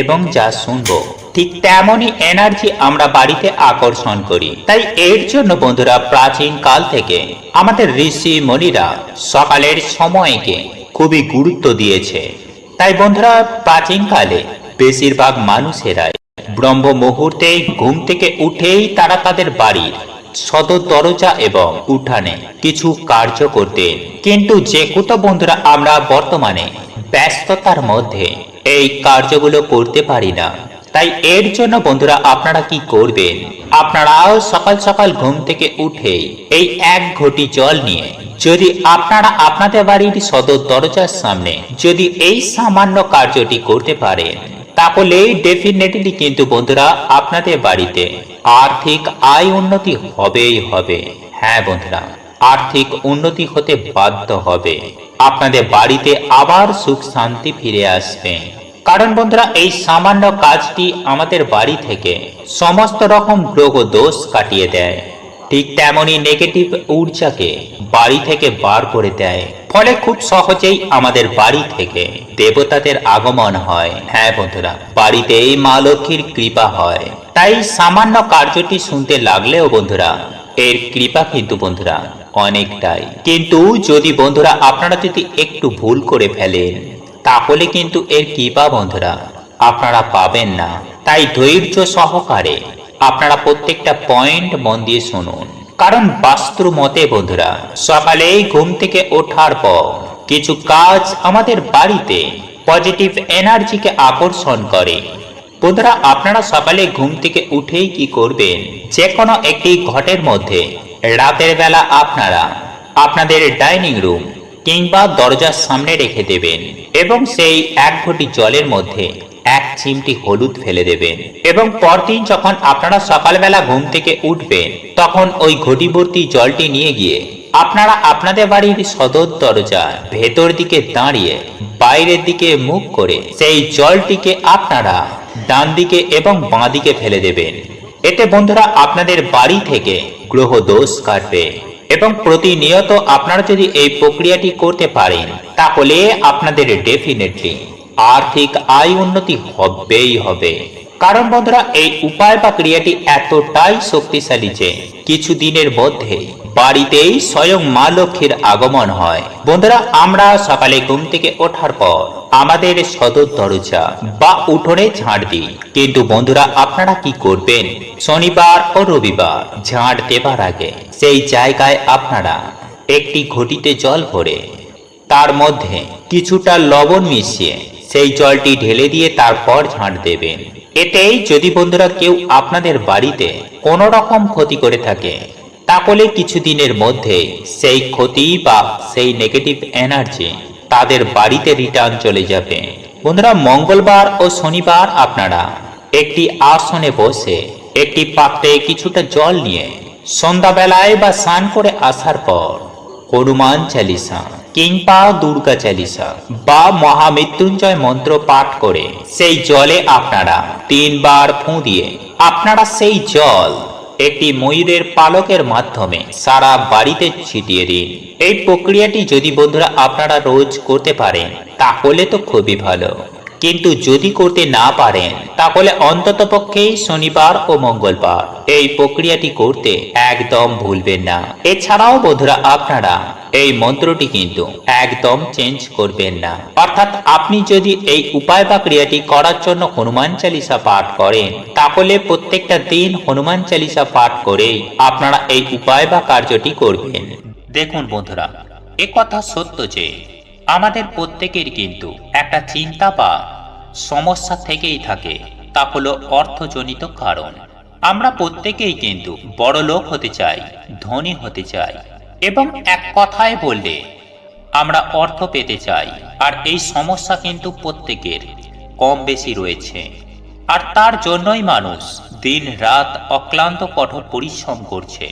এবং যা শুনবো, ঠিক তেমনই এনার্জি আমরা বাড়িতে আকর্ষণ করি। তাই এর জন্য বন্ধুরা, প্রাচীন কাল থেকে আমাদের ঋষি মুনিরা সকালের সময়কে খুবই গুরুত্ব দিয়েছে। তাই বন্ধুরা, প্রাচীন কালে বেশিরভাগ মানুষেরাই ব্রহ্ম মুহূর্তে ঘুম থেকে উঠেই তারা তাদের বাড়ির সদর দরজা এবং উঠানে কিছু কার্য করতেন। কিন্তু যে কত বন্ধুরা আমরা বর্তমানে ব্যস্ততার মধ্যে এই কার্যগুলো করতে পারি না। তাই এর জন্য বন্ধুরা আপনারা কি করবেন, আপনারাও সকাল সকাল ঘুম থেকে উঠেই এই 1 ঘটি জল নিয়ে যদি আপনারা আপনাদের বাড়ির সদর দরজার সামনে যদি এই সামান্য কার্যটি করতে পারেন, তাহলে ডেফিনেটলি কিন্তু বন্ধুরা আপনাদের বাড়িতে আর্থিক আয় উন্নতি হবেই হবে। হ্যাঁ বন্ধুরা, আর্থিক উন্নতি হতে বাধ্য হবে। আপনাদের বাড়িতে আবার সুখ শান্তি ফিরে আসবে। কারণ বন্ধুরা, এই সামান্য কাজটি আমাদের বাড়ি থেকে সমস্ত রকম গ্রহ দোষ কাটিয়ে দেয়। ঠিক তেমনি নেগেটিভ ঊর্জাকে বাড়ি থেকে বার করে দেয়। ফলে খুব সহজেই আমাদের বাড়ি থেকে দেবতাদের আগমন হয়। হ্যাঁ বন্ধুরা, বাড়িতেই মা লক্ষ্মীর কৃপা হয়। তাই সামান্য কার্যটি শুনতে লাগলেও বন্ধুরা, এর কৃপা কিন্তু বন্ধুরা অনেকটাই। কিন্তু যদি বন্ধুরা আপনারা যদি একটু ভুল করে ফেলেন, তাহলে কিন্তু এর কৃপা বন্ধুরা আপনারা পাবেন না। তাই ধৈর্য সহকারে আপনারা প্রত্যেকটা পয়েন্ট মন দিয়ে শুনুন। কারণ বাস্তু মতে বন্ধুরা, সকালেই ঘুম থেকে ওঠার পর কিছু কাজ আমাদের বাড়িতে পজিটিভ এনার্জিকে আকর্ষণ করে। বন্ধুরা, আপনারা সকালে ঘুম থেকে উঠেই কি করবেন, যে কোনো একটি ঘটের মধ্যে রাতের বেলা আপনারা আপনাদের ডাইনিং রুম কিংবা দরজার সামনে রেখে দেবেন এবং সেই 1 ঘটি জলের মধ্যে 1 চিমটি হলুদ ফেলে দেবেন। এবং পরদিন যখন আপনারা সকালবেলা ঘুম থেকে উঠবেন, তখন ওই ঘটি ভর্তি জলটি নিয়ে গিয়ে আপনারা আপনাদের বাড়ির সদর দরজা ভেতর দিকে দাঁড়িয়ে বাইরের দিকে মুখ করে সেই জলটিকে আপনারা ডান দিকে এবং বাঁ দিকে ফেলে দেবেন। এতে বন্ধুরা আপনাদের বাড়ি থেকে গ্রহ দোষ কাটবে। এবং প্রতিনিয়ত আপনারা যদি এই প্রক্রিয়াটি করতে পারেন, তাহলে আপনাদের ডেফিনেটলি আর্থিক আয় উন্নতি হবেই হবে। কারণ বন্ধুরা, এই উপায় বা ক্রিয়াটি এতটাই শক্তিশালী যে কিছু দিনের মধ্যে বাড়িতেই স্বয়ং মা লক্ষ্মীর আগমন হয়। বন্ধুরা, আমরা সকালে ঘুম থেকে ওঠার পর আমাদের সদর দরজা বা উঠোনে ঝাড় দিই। কিন্তু বন্ধুরা আপনারা কি করবেন, শনিবার ও রবিবার ঝাড় দেবার আগে সেই জায়গায় আপনারা একটি ঘটিতে জল ভরে তার মধ্যে কিছুটা লবণ মিশিয়ে সেই জলটি ঢেলে দিয়ে তারপর ঝাড় দেবেন। এতেই যদি বন্ধুরা কেউ আপনাদের বাড়িতে কোনো রকম ক্ষতি করে থাকে, তাহলে কিছুদিনের মধ্যে সেই ক্ষতি বা সেই নেগেটিভ এনার্জি তাদের বাড়িতে রিটার্ন চলে যাবে। বন্ধুরা, মঙ্গলবার ও শনিবার আপনারা একটি আসনে বসে একটি পাত্রে কিছুটা জল নিয়ে সন্ধ্যাবেলায় বা স্নান করে আসার পর হনুমান চালিসা কিংবা দুর্গা চালিসা বা মহামৃত্যুঞ্জয় মন্ত্র পাঠ করে সেই জলে আপনারা 3 বার ফুঁ দিয়ে আপনারা সেই জল একটি ময়ূরের পালকের মাধ্যমে সারা বাড়িতে ছিটিয়ে দিন। এই প্রক্রিয়াটি যদি বন্ধুরা আপনারা রোজ করতে পারেন, তাহলে তো খুবই ভালো। কিন্তু যদি করতে না পারেন, তাহলে অন্ততপক্ষেই শনিবার ও মঙ্গলবার এই প্রক্রিয়াটি করতে একদম ভুলবেন না। এছাড়াও বন্ধুরা আপনারা এই মন্ত্রটি কিন্তু একদম চেঞ্জ করবেন না। অর্থাৎ আপনি যদি এই উপায় বা ক্রিয়াটি করার জন্য হনুমান চালিসা পাঠ করেন, তাহলে প্রত্যেকটা দিন হনুমান চালিসা পাঠ করেই আপনারা এই উপায় বা কার্যটি করবেন। দেখুন বন্ধুরা, একথা সত্য যে আমাদের প্রত্যেকের কিন্তু একটা চিন্তা বা সমস্যা থেকেই থাকে, তা হলো অর্থজনিত কারণ। আমরা প্রত্যেকেই কিন্তু বড় লোক হতে চাই, ধনী হতে চাই এবং এক কথায় বললে আমরা অর্থ পেতে চাই। আর এই সমস্যা কিন্তু প্রত্যেকের কম বেশি রয়েছে। আর তার জন্যই মানুষ দিন রাত অক্লান্ত কঠোর পরিশ্রম করছে।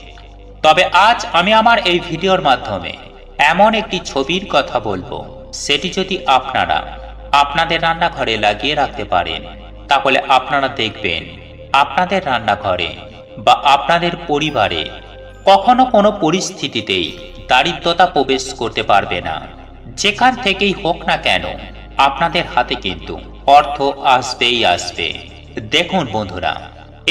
তবে আজ আমি আমার এই ভিডিওর মাধ্যমে এমন একটি ছবির কথা বলবো, সেটি যদি আপনারা আপনাদের রান্নাঘরে লাগিয়ে রাখতে পারেন, তাহলে আপনারা দেখবেন আপনাদের রান্নাঘরে বা আপনাদের পরিবারে কখনো কোনো পরিস্থিতিতেই দারিদ্রতা প্রবেশ করতে পারবে না। যেখান থেকেই হোক না কেন আপনাদের হাতে কিন্তু অর্থ আসবেই আসবে। দেখুন বন্ধুরা,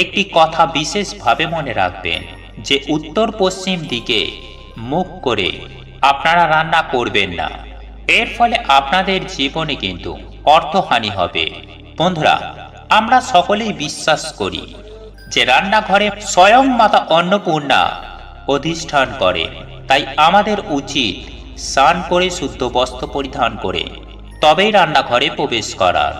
একটি কথা বিশেষভাবে মনে রাখবেন যে উত্তর পশ্চিম দিকে মুখ করে আপনারা রান্না করবেন না। এর ফলে আপনাদের জীবনে কিন্তু অর্থহানি হবে। বন্ধুরা, আমরা সকলেই বিশ্বাস করি যে রান্নাঘরে স্বয়ং মাতা অন্নপূর্ণা অধিষ্ঠান করে। তাই আমাদের উচিত স্নান করে শুদ্ধ বস্ত্র পরিধান করে তবেই রান্নাঘরে প্রবেশ করার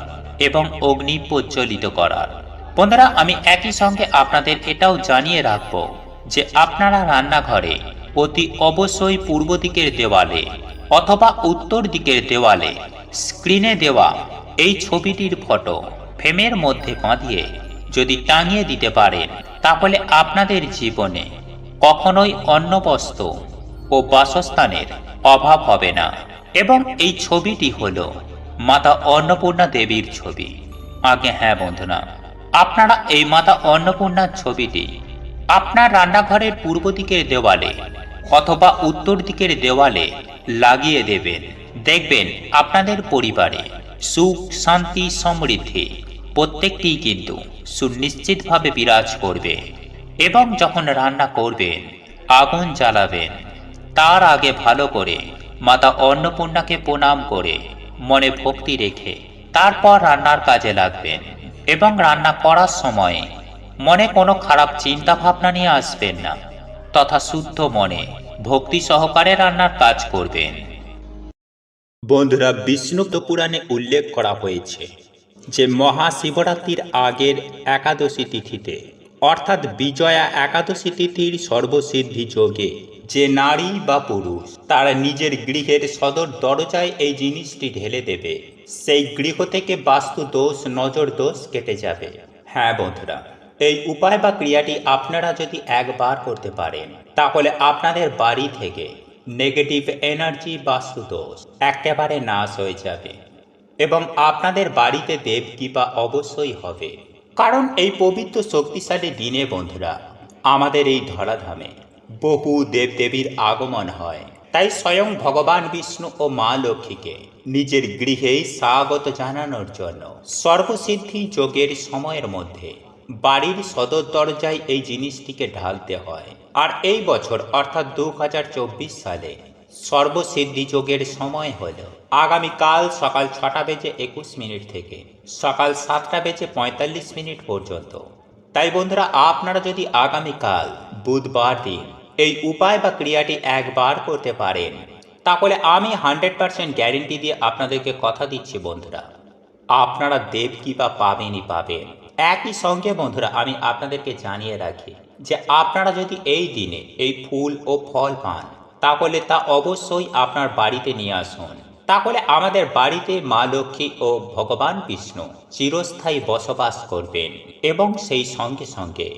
এবং অগ্নি প্রজ্বলিত করার। বন্ধুরা, আমি একই সঙ্গে আপনাদের এটাও জানিয়ে রাখব যে আপনারা রান্নাঘরে অতি অবশ্যই পূর্ব দিকের দেওয়ালে অথবা উত্তর দিকের দেওয়ালে স্ক্রিনে দেওয়া এই ছবিটির ফটো ফ্রেমের মধ্যে বাঁধিয়ে যদি টাঙিয়ে দিতে পারেন, তাহলে আপনাদের জীবনে কখনোই অন্ন বস্ত্র ও বাসস্থানের অভাব হবে না। এবং এই ছবিটি হলো মাতা অন্নপূর্ণা দেবীর ছবি। আগে হ্যাঁ বন্ধুরা, আপনারা এই মাতা অন্নপূর্ণার ছবিটি আপনার রান্নাঘরের পূর্ব দিকের দেওয়ালে অথবা উত্তর দিকের দেওয়ালে লাগিয়ে দেবেন। দেখবেন আপনাদের পরিবারে সুখ, শান্তি, সমৃদ্ধি প্রত্যেকটি কিন্তু সুনিশ্চিতভাবে বিরাজ করবে। এবং যখন রান্না করবেন, আগুন জ্বালাবেন, তার আগে ভালো করে মাতা অন্নপূর্ণাকে প্রণাম করে মনে ভক্তি রেখে তারপর রান্নার কাজে লাগবেন। এবং রান্না করার সময় মনে কোনো খারাপ চিন্তা ভাবনা নিয়ে আসবেন না, তথা শুদ্ধ মনে ভক্তি সহকারে রান্নার কাজ করবেন। বন্ধুরা, বিষ্ণু পুরাণে উল্লেখ করা হয়েছে যে মহাশিবরাত্রির আগের একাদশী তিথিতে অর্থাৎ বিজয়া একাদশী তিথির সর্বসিদ্ধি যোগে যে নারী বা পুরুষ তার নিজের গৃহের সদর দরজায় এই জিনিসটি ঢেলে দেবে, সেই গৃহ থেকে বাস্তু দোষ, নজর দোষ কেটে যাবে। হ্যাঁ বন্ধুরা, এই উপায় বা ক্রিয়াটি আপনারা যদি একবার করতে পারেন, তাহলে আপনাদের বাড়ি থেকে নেগেটিভ এনার্জি, বাস্তু দোষ একেবারে নাশ হয়ে যাবে এবং আপনাদের বাড়িতে দেব কৃপা অবশ্যই হবে। কারণ এই পবিত্র শক্তিশালী দিনে বন্ধুরা, আমাদের এই ধরাধামে বহু দেবদেবীর আগমন হয়। তাই স্বয়ং ভগবান বিষ্ণু ও মা লক্ষ্মীকে নিজের গৃহেই স্বাগত জানানোর জন্য সর্বসিদ্ধি যোগের সময়ের মধ্যে বাড়ির সদর দরজায় এই জিনিসটিকে ঢালতে হয়। আর এই বছর অর্থাৎ 2024 সালে সর্বসিদ্ধি যোগের সময় হল আগামীকাল সকাল 6:21 থেকে সকাল 7:45 পর্যন্ত। তাই বন্ধুরা, আপনারা যদি আগামীকাল বুধবার দিন এই উপায় বা ক্রিয়াটি একবার করতে পারেন, তাহলে আমি 100% গ্যারেন্টি দিয়ে আপনাদেরকে কথা দিচ্ছি বন্ধুরা, আপনারা দেব কৃপা পাবেনই পাবেন। একই সঙ্গে বন্ধুরা, আমি আপনাদেরকে জানিয়ে রাখি যে আপনারা যদি এই দিনে এই ফুল ও ফল পান, তাহলে তা অবশ্যই আপনার বাড়িতে নিয়ে আসুন। তাহলে আমাদের বাড়িতে মা লক্ষ্মী ও ভগবান বিষ্ণু চিরস্থায়ী বসবাস করবেন। এবং সেই সঙ্গে সঙ্গে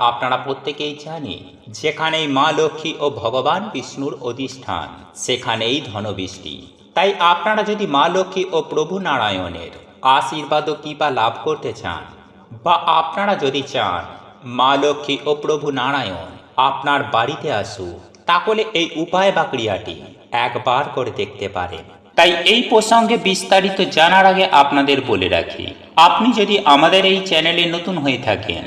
আপনারা প্রত্যেকেই জানি, যেখানেই মা লক্ষ্মী ও ভগবান বিষ্ণুর অধিষ্ঠান, সেখানেই ধনবৃষ্টি। তাই আপনারা যদি মা লক্ষ্মী ও প্রভু নারায়ণের আশীর্বাদ ও কৃপা লাভ করতে চান, বা আপনারা যদি চান মা লক্ষ্মী ও প্রভু নারায়ণ আপনার বাড়িতে আসুক, তাহলে এই উপায় বা ক্রিয়াটি একবার করে দেখতে পারেন। তাই এই প্রসঙ্গে বিস্তারিত জানার আগে আপনাদের বলে রাখি, আপনি যদি আমাদের এই চ্যানেলে নতুন হয়ে থাকেন,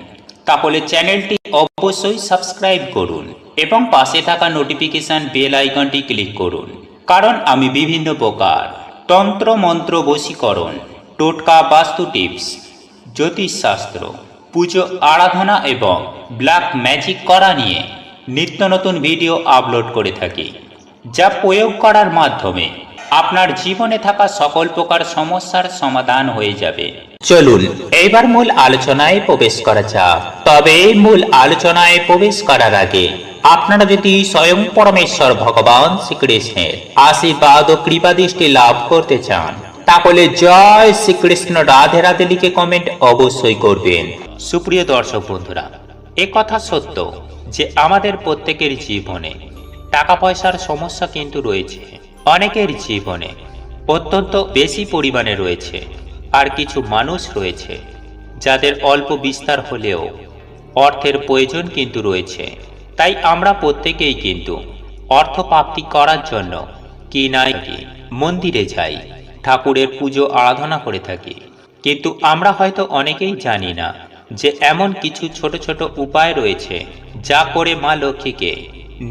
তাহলে চ্যানেলটি অবশ্যই সাবস্ক্রাইব করুন এবং পাশে থাকা নোটিফিকেশন বেল আইকনটি ক্লিক করুন। কারণ আমি বিভিন্ন প্রকার তন্ত্র, মন্ত্র, বশীকরণ, টোটকা, বাস্তু টিপস, জ্যোতিষশাস্ত্র, পুজো, আরাধনা এবং ব্ল্যাক ম্যাজিক করা নিয়ে নিত্য নতুন ভিডিও আপলোড করে থাকি, যা প্রয়োগ করার মাধ্যমে আপনার জীবনে থাকা সকল প্রকার সমস্যার সমাধান হয়ে যাবে। চলুন এইবার মূল আলোচনায় প্রবেশ করা যাক। তবে এই মূল আলোচনায় প্রবেশ করার আগে আপনারা যদি স্বয়ং পরমেশ্বর ভগবান শ্রীকৃষ্ণের আশীর্বাদ ও কৃপা দৃষ্টি লাভ করতে চান, তাহলে জয় শ্রীকৃষ্ণ, রাধে রাধে লিখে কমেন্ট অবশ্যই করবেন। সুপ্রিয় দর্শক বন্ধুরা, কথা সত্য যে আমাদের প্রত্যেকের জীবনে টাকা পয়সার সমস্যা কিন্তু রয়েছে। অনেকের জীবনে অত্যন্ত বেশি পরিমাণে রয়েছে, আর কিছু মানুষ রয়েছে যাদের অল্প বিস্তার হলেও অর্থের প্রয়োজন কিন্তু রয়েছে। তাই আমরা প্রত্যেকেই কিন্তু অর্থ প্রাপ্তি করার জন্য কি নাই মন্দিরে যাই, ঠাকুরের পুজো আরাধনা করে থাকি। কিন্তু আমরা হয়তো অনেকেই জানি না যে এমন কিছু ছোট ছোট উপায় রয়েছে যা করে মা লক্ষ্মীকে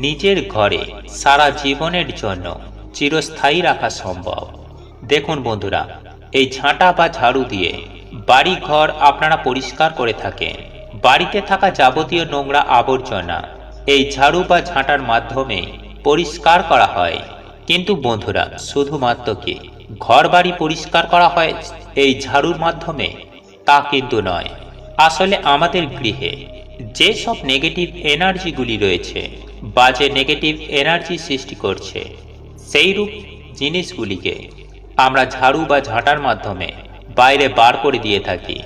নিজের ঘরে সারা জীবনের জন্য চিরস্থায়ী রাখা সম্ভব। দেখুন বন্ধুরা, এই ঝাঁটা বা ঝাড়ু দিয়ে বাড়ি ঘর আপনারা পরিষ্কার করে থাকেন। বাড়িতে থাকা যাবতীয় নোংরা আবর্জনা এই ঝাড়ু বা ঝাঁটার মাধ্যমে পরিষ্কার করা হয়। কিন্তু বন্ধুরা, শুধুমাত্র কি ঘর বাড়ি পরিষ্কার করা হয় এই ঝাড়ুর মাধ্যমে? তা কিন্তু নয়। আসলে আমাদের গৃহে যে সব নেগেটিভ এনার্জিগুলি রয়েছে, বাজে নেগেটিভ এনার্জি সৃষ্টি করছে, সেইরূপ জিনিসগুলিকে আমরা ঝাড়ু বা ঝাঁটার মাধ্যমে বাইরে বার করে দিয়ে থাকি।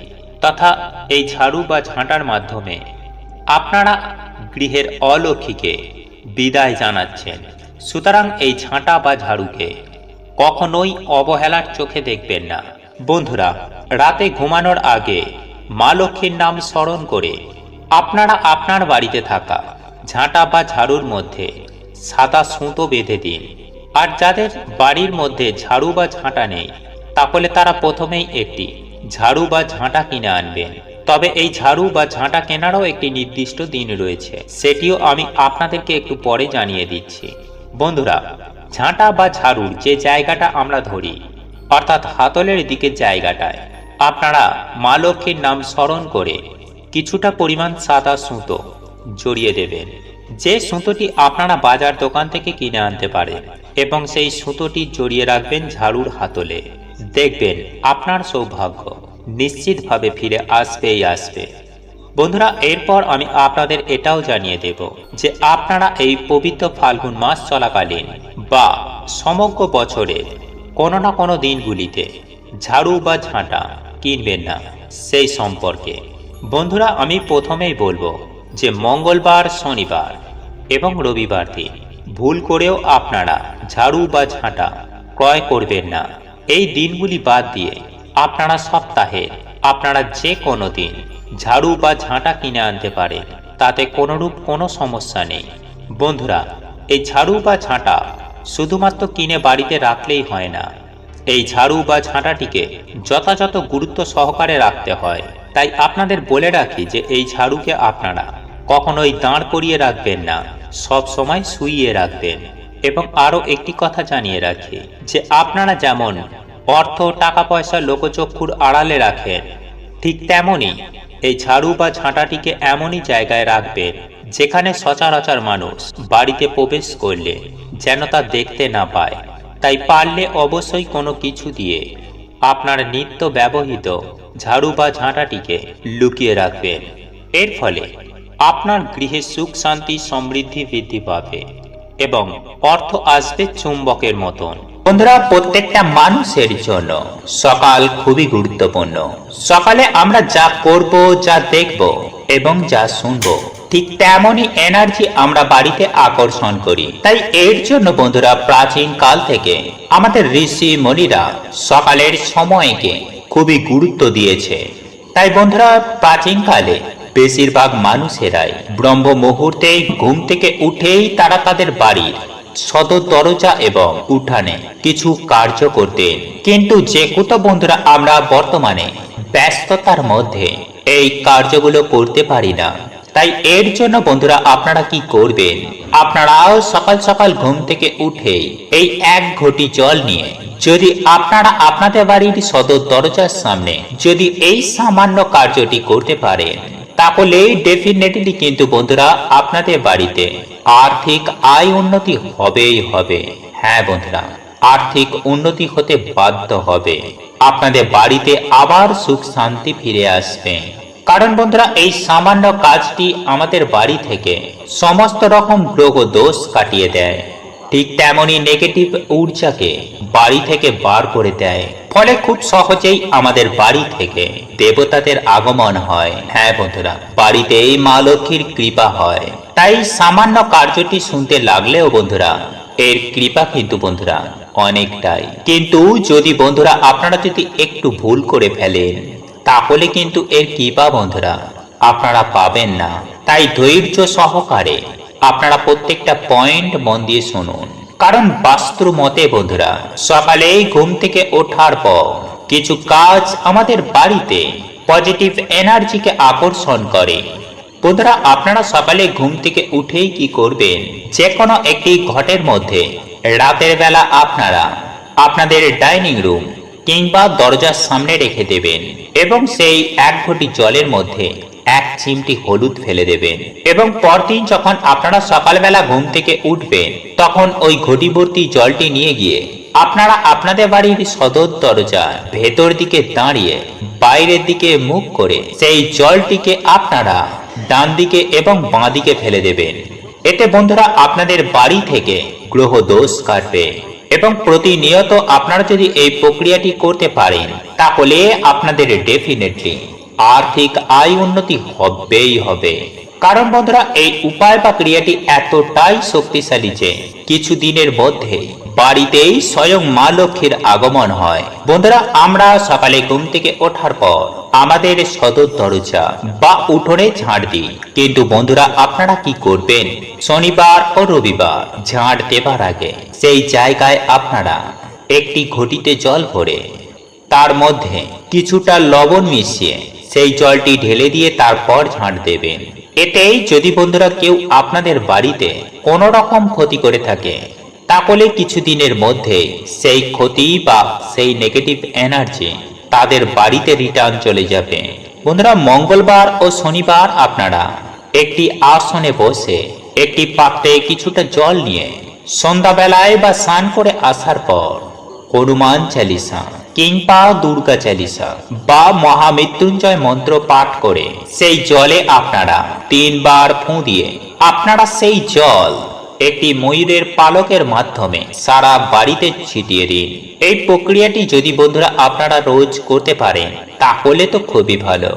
তথা এই ঝাড়ু বা ঝাঁটার মাধ্যমে আপনারা গৃহের অলক্ষ্মীকে বিদায় জানাচ্ছেন। সুতরাং এই ঝাঁটা বা ঝাড়ুকে কখনোই অবহেলার চোখে দেখবেন না। বন্ধুরা, রাতে ঘুমানোর আগে মা লক্ষ্মীর নাম স্মরণ করে আপনারা আপনার বাড়িতে থাকা ঝাঁটা বা ঝাড়ুর মধ্যে সাদা সুতো বেঁধে দিন। আর যাদের বাড়ির মধ্যে ঝাড়ু বা ঝাঁটা নেই, তাহলে তারা প্রথমেই একটি ঝাড়ু বা ঝাঁটা কিনে আনবেন। তবে এই ঝাড়ু বা ঝাঁটা কেনারও একটি নির্দিষ্ট দিন রয়েছে, সেটিও আমি আপনাদেরকে একটু পরে জানিয়ে দিচ্ছি। বন্ধুরা, ঝাঁটা বা ঝাড়ুর যে জায়গাটা আমরা ধরি, অর্থাৎ হাতলের দিকের জায়গাটায় আপনারা মা লক্ষ্মীর নাম স্মরণ করে কিছুটা পরিমাণ সাদা সুতো জড়িয়ে দেবেন। যে সুতোটি আপনারা বাজার দোকান থেকে কিনে আনতে পারেন, এবং সেই সুতোটি জড়িয়ে রাখবেন ঝাড়ুর হাতলে। দেখবেন আপনার সৌভাগ্য নিশ্চিতভাবে ফিরে আসবেই আসবে। বন্ধুরা, এরপর আমি আপনাদের এটাও জানিয়ে দেব যে আপনারা এই পবিত্র ফাল্গুন মাস চলাকালীন বা সমগ্র বছরে কোনো না কোনো দিনগুলিতে ঝাড়ু বা ঝাঁটা কিনবেন না সেই সম্পর্কে। বন্ধুরা, আমি প্রথমেই বলবো যে মঙ্গলবার, শনিবার এবং রবিবার দিন ভুল করেও আপনারা ঝাড়ু বা ঝাঁটা ক্রয় করবেন না। এই দিনগুলি বাদ দিয়ে আপনারা সপ্তাহে আপনারা যে কোনো দিন ঝাড়ু বা ঝাঁটা কিনে আনতে পারেন, তাতে কোনোরূপ কোনো সমস্যা নেই। বন্ধুরা, এই ঝাড়ু বা ঝাঁটা শুধুমাত্র কিনে বাড়িতে রাখলেই হয় না, এই ঝাড়ু বা ঝাঁটাটিকে যথাযথ গুরুত্ব সহকারে রাখতে হয়। তাই আপনাদের বলে রাখি যে এই ঝাড়ুকে আপনারা কখনোই দাঁড় করিয়ে রাখবেন না, সব সময় শুইয়ে রাখবেন। এবং আরও একটি কথা জানিয়ে রাখি যে আপনারা যেমন অর্থ টাকা পয়সা লোকচক্ষুর আড়ালে রাখেন, ঠিক তেমনই এই ঝাড়ু বা ঝাঁটাটিকে এমনই জায়গায় রাখবেন যেখানে সচরাচর মানুষ বাড়িতে প্রবেশ করলে যেন তা দেখতে না পায়। তাই পারলে অবশ্যই কোনো কিছু দিয়ে আপনার নিত্য ব্যবহৃত ঝাড়ু বা ঝাঁটাটিকে লুকিয়ে রাখবেন। এর ফলে আপনার গৃহে সুখ শান্তি সমৃদ্ধি বৃদ্ধি পাবে এবং অর্থ আসবে চুম্বকের মতন। বন্ধুরা, প্রত্যেকটা মানুষের জন্য সকাল খুবই গুরুত্বপূর্ণ। সকালে আমরা যা করব, যা দেখব এবং যা শুনব, ঠিক তেমনই এনার্জি আমরা বাড়িতে আকর্ষণ করি। তাই এর জন্য বন্ধুরা, প্রাচীন কাল থেকে আমাদের ঋষি মুনিরা সকালের সময়কে খুবই গুরুত্ব দিয়েছে। তাই বন্ধুরা, প্রাচীন কালে বেশিরভাগ মানুষেরাই ব্রহ্ম মুহূর্তে ঘুম থেকে উঠেই তারা তাদের বাড়ির সদর দরজা এবং উঠানে কিছু কার্য করতেন। কিন্তু যেহেতু বন্ধুরা আমরা বর্তমানে ব্যস্ততার মধ্যে এই কার্যগুলো করতে পারি না, তাই এর জন্য বন্ধুরা আপনারা কি করবেন, আপনারাও সকাল সকাল ঘুম থেকে উঠেই এই এক ঘটি জল নিয়ে যদি আপনারা আপনাদের বাড়ির সদর দরজার সামনে যদি এই সামান্য কার্যটি করতে পারেন, তাহলে ডেফিনেটলি কিন্তু বন্ধুরা আপনাদের বাড়িতে আর্থিক আয় উন্নতি হবেই হবে। হ্যাঁ বন্ধুরা, আর্থিক উন্নতি হতে বাধ্য হবে। আপনাদের বাড়িতে আবার সুখ শান্তি ফিরে আসবে। কারণ বন্ধুরা, এই সামান্য কাজটি আমাদের বাড়ি থেকে সমস্ত রকম গ্রহ দোষ কাটিয়ে দেয়। ঠিক তেমনই নেগেটিভ ঊর্জাকে বাড়ি থেকে বার করে দেয়। ফলে খুব সহজেই আমাদের বাড়ি থেকে দেবতাদের আগমন হয়। হ্যাঁ বন্ধুরা, বাড়িতেই মা লক্ষ্মীর কৃপা হয়। তাই সামান্য কার্যটি শুনতে লাগলেও বন্ধুরা এর কৃপা কিন্তু বন্ধুরা অনেকটাই। কিন্তু যদি বন্ধুরা আপনারা যদি একটু ভুল করে ফেলেন, তাহলে কিন্তু এর কৃপা বন্ধুরা আপনারা পাবেন না। তাই ধৈর্য সহকারে আপনারা প্রত্যেকটা পয়েন্ট মন দিয়ে শুনুন, কারণ বাস্তু মতে বন্ধুরা সকালেই ঘুম থেকে ওঠার পর কিছু কাজ আমাদের বাড়িতে পজিটিভ এনার্জিকে আকর্ষণ করে। বন্ধুরা আপনারা সকালে ঘুম থেকে উঠেই কি করবেন, যে কোনো একটি ঘটের মধ্যে রাতের বেলা আপনারা আপনাদের ডাইনিং রুম কিংবা দরজার সামনে রেখে দেবেন এবং সেই এক ঘটি জলের মধ্যে এক চিমটি হলুদ ফেলে দেবেন এবং পরদিন যখন আপনারা সকালবেলা ঘুম থেকে উঠবেন তখন ওই ঘটিভর্তি জলটি নিয়ে গিয়ে আপনারা আপনাদের বাড়ির সদর দরজা ভেতর দিকে দাঁড়িয়ে বাইরের দিকে মুখ করে সেই জলটিকে আপনারা ডান দিকে এবং বাঁ দিকে ফেলে দেবেন। এতে বন্ধুরা আপনাদের বাড়ি থেকে গ্রহ দোষ কাটবে এবং প্রতিনিয়ত আপনারা যদি এই প্রক্রিয়াটি করতে পারেন তাহলে আপনাদের ডেফিনেটলি আর্থিক আয় উন্নতি হবেই হবে। কারণ বন্ধুরা এই উপায় বা ক্রিয়াটি এতটাই শক্তিশালী যে কিছু দিনের মধ্যে বাড়িতেই স্বয়ং মা লক্ষ্মীর আগমন হয়। বন্ধুরা আমরা সকালে ঘুম থেকে ওঠার পর আমাদের সদর দরজা বা উঠোনে ঝাড় দিই, কিন্তু বন্ধুরা আপনারা কি করবেন, শনিবার ও রবিবার ঝাড় দেবার আগে সেই জায়গায় আপনারা একটি ঘটিতে জল ভরে তার মধ্যে কিছুটা লবণ মিশিয়ে সেই জলটি ঢেলে দিয়ে তারপর ঝাড় দেবেন। এতেই যদি বন্ধুরা কেউ আপনাদের বাড়িতে কোনো রকম ক্ষতি করে থাকে তাহলে কিছুদিনের মধ্যে সেই ক্ষতি বা সেই নেগেটিভ এনার্জি তাদের বাড়িতে রিটার্ন চলে যাবে। বন্ধুরা মঙ্গলবার ও শনিবার আপনারা একটি আসনে বসে একটি পাত্রে কিছুটা জল নিয়ে সন্ধ্যাবেলায় বা স্নান করে আসার পর হনুমান চালিসা কিংবা দুর্গা চালিসা বা মহামৃত্যুঞ্জয় মন্ত্র পাঠ করে সেই জলে আপনারা 3 বার ফুঁ দিয়ে আপনারা সেই জল একটি ময়ূরের পালকের মাধ্যমে সারা বাড়িতে ছিটিয়ে দিন। এই প্রক্রিয়াটি যদি বন্ধুরা আপনারা রোজ করতে পারেন তাহলে তো খুবই ভালো,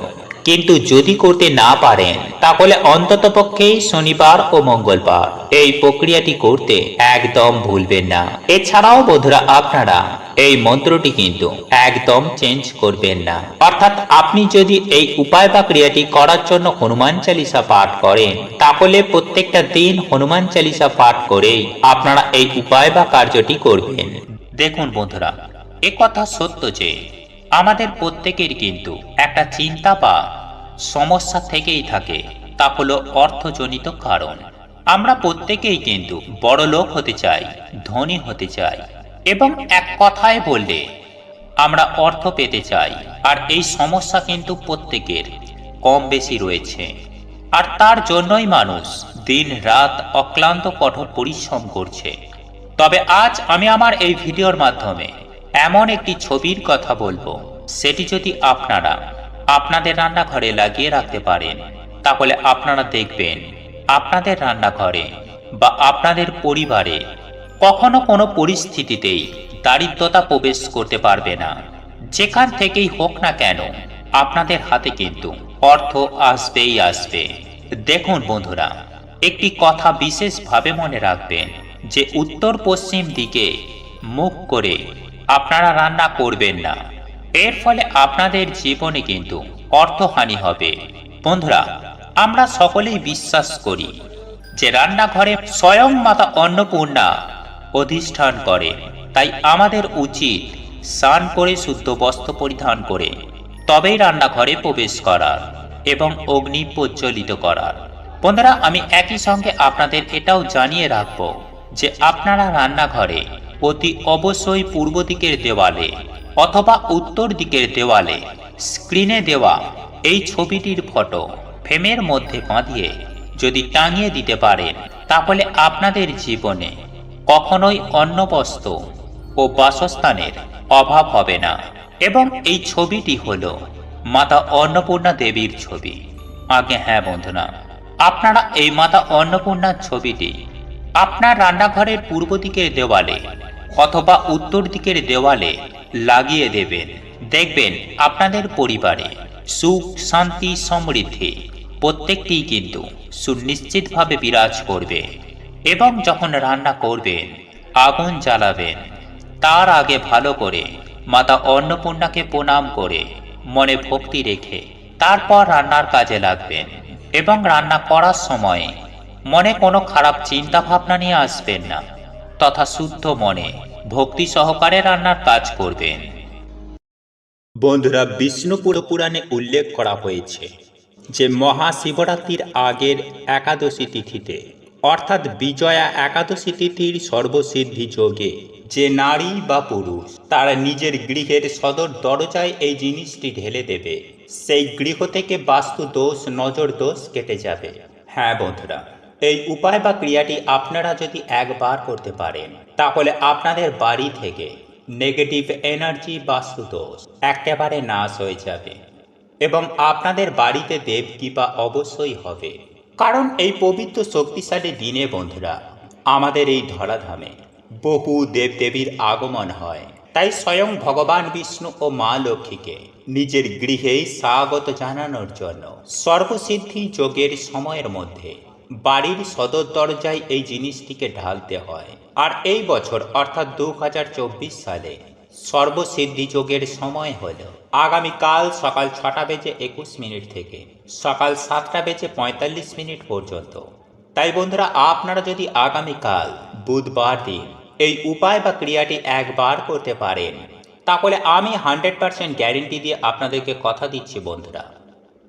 কিন্তু যদি করতে না পারেন তাহলে অন্ততপক্ষেই শনিবার ও মঙ্গলবার এই প্রক্রিয়াটি করতে একদম ভুলবেন না। এছাড়াও বন্ধুরা আপনারা এই মন্ত্রটি কিন্তু একদম চেঞ্জ করবেন না, অর্থাৎ আপনি যদি এই উপায় বা ক্রিয়াটি করার জন্য হনুমান চালিসা পাঠ করেন তাহলে প্রত্যেকটা দিন হনুমান চালিসা পাঠ করেই আপনারা এই উপায় বা কার্যটি করবেন। দেখুন বন্ধুরা এ কথা সত্য যে আমাদের প্রত্যেকের কিন্তু একটা চিন্তা বা সমস্যা থেকেই থাকে, তা হলো অর্থজনিত কারণ। আমরা প্রত্যেকেই কিন্তু বড় লোক হতে চাই, ধনী হতে চাই এবং এক কথায় বললে আমরা অর্থ পেতে চাই। আর এই সমস্যা কিন্তু প্রত্যেকের কম বেশি রয়েছে, আর তার জন্যই মানুষ দিন রাত অক্লান্ত কঠোর পরিশ্রম করছে। তবে আজ আমি আমার এই ভিডিওর মাধ্যমে এমন একটি ছবির কথা বলবো, সেটি যদি আপনারা আপনাদের রান্নাঘরে লাগিয়ে রাখতে পারেন তাহলে আপনারা দেখবেন আপনাদের রান্নাঘরে বা আপনাদের পরিবারে কখনো কোনো পরিস্থিতিতেই দারিদ্রতা প্রবেশ করতে পারবে না। যেখান থেকেই হোক না কেন আপনাদের হাতে কিন্তু অর্থ আসবেই আসবে। দেখুন বন্ধুরা একটি কথা বিশেষভাবে মনে রাখবেন যে উত্তর পশ্চিম দিকে মুখ করে আপনারা রান্না করবেন না, এর ফলে আপনাদের জীবনে কিন্তু অর্থহানি হবে। বন্ধুরা আমরা সকলেই বিশ্বাস করি যে রান্নাঘরে স্বয়ং মাতা অন্নপূর্ণা অধিষ্ঠান করে, তাই আমাদের উচিত স্নান করে শুদ্ধ বস্ত্র পরিধান করে তবেই রান্নাঘরে প্রবেশ করার এবং অগ্নি প্রজ্বলিত করার। বন্ধুরা আমি একই সঙ্গে আপনাদের এটাও জানিয়ে রাখব যে আপনারা রান্নাঘরে অতি অবশ্যই পূর্ব দিকের দেওয়ালে অথবা উত্তর দিকের দেওয়ালে স্ক্রিনে দেওয়া এই ছবিটির ফটো ফ্রেমের মধ্যে বাঁধিয়ে যদি টাঙিয়ে দিতে পারেন তাহলে আপনাদের জীবনে কখনোই অন্নবস্ত্র ও বাসস্থানের অভাব হবে না। এবং এই ছবিটি হলো মাতা অন্নপূর্ণা দেবীর ছবি। আগে হ্যাঁ বন্ধুরা আপনারা এই মাতা অন্নপূর্ণার ছবিটি আপনার রান্নাঘরের পূর্ব দিকের দেওয়ালে অথবা উত্তর দিকের দেওয়ালে লাগিয়ে দেবেন। দেখবেন আপনাদের পরিবারে সুখ শান্তি সমৃদ্ধি প্রত্যেকটি কিন্তু সুনিশ্চিতভাবে বিরাজ করবে। এবং যখন রান্না করবেন আগুন জ্বালাবেন তার আগে ভালো করে মাতা অন্নপূর্ণাকে প্রণাম করে মনে ভক্তি রেখে তারপর রান্নার কাজে লাগবেন। এবং রান্না করার সময় মনে কোনো খারাপ চিন্তা ভাবনা নিয়ে আসবেন না তথা শুদ্ধ মনে ভক্তি সহকারে রান্নার কাজ করবেন। বন্ধুরা, বিষ্ণু পুরাণে উল্লেখ করা হয়েছে যে মহাশিবরাত্রির আগের একাদশী তিথিতে অর্থাৎ বিজয়া একাদশী তিথির সর্বসিদ্ধি যোগে যে নারী বা পুরুষ তারা নিজের গৃহের সদর দরজায় এই জিনিসটি ঢেলে দেবে, সেই গৃহ থেকে বাস্তু দোষ, নজর দোষ কেটে যাবে। হ্যাঁ বন্ধুরা, এই উপায় বা ক্রিয়াটি আপনারা যদি একবার করতে পারেন তাহলে আপনাদের বাড়ি থেকে নেগেটিভ এনার্জি, বাস্তু দোষ একেবারে নাশ হয়ে যাবে এবং আপনাদের বাড়িতে দেব কৃপা অবশ্যই হবে। কারণ এই পবিত্র শক্তিশালী দিনে বন্ধুরা আমাদের এই ধরাধামে বহু দেবদেবীর আগমন হয়। তাই স্বয়ং ভগবান বিষ্ণু ও মা লক্ষ্মীকে নিজের গৃহেই স্বাগত জানানোর জন্য সর্বসিদ্ধি যোগের সময়ের মধ্যে বাড়ির সদর দরজায় এই জিনিসটিকে ঢালতে হয়। আর এই বছর অর্থাৎ 2024 সালে সর্বসিদ্ধি যোগের সময় হল আগামীকাল সকাল 6:21 থেকে সকাল 7:45 পর্যন্ত। তাই বন্ধুরা, আপনারা যদি আগামীকাল বুধবার দিন এই উপায় বা ক্রিয়াটি একবার করতে পারেন তাহলে আমি 100% গ্যারেন্টি দিয়ে আপনাদেরকে কথা দিচ্ছি বন্ধুরা,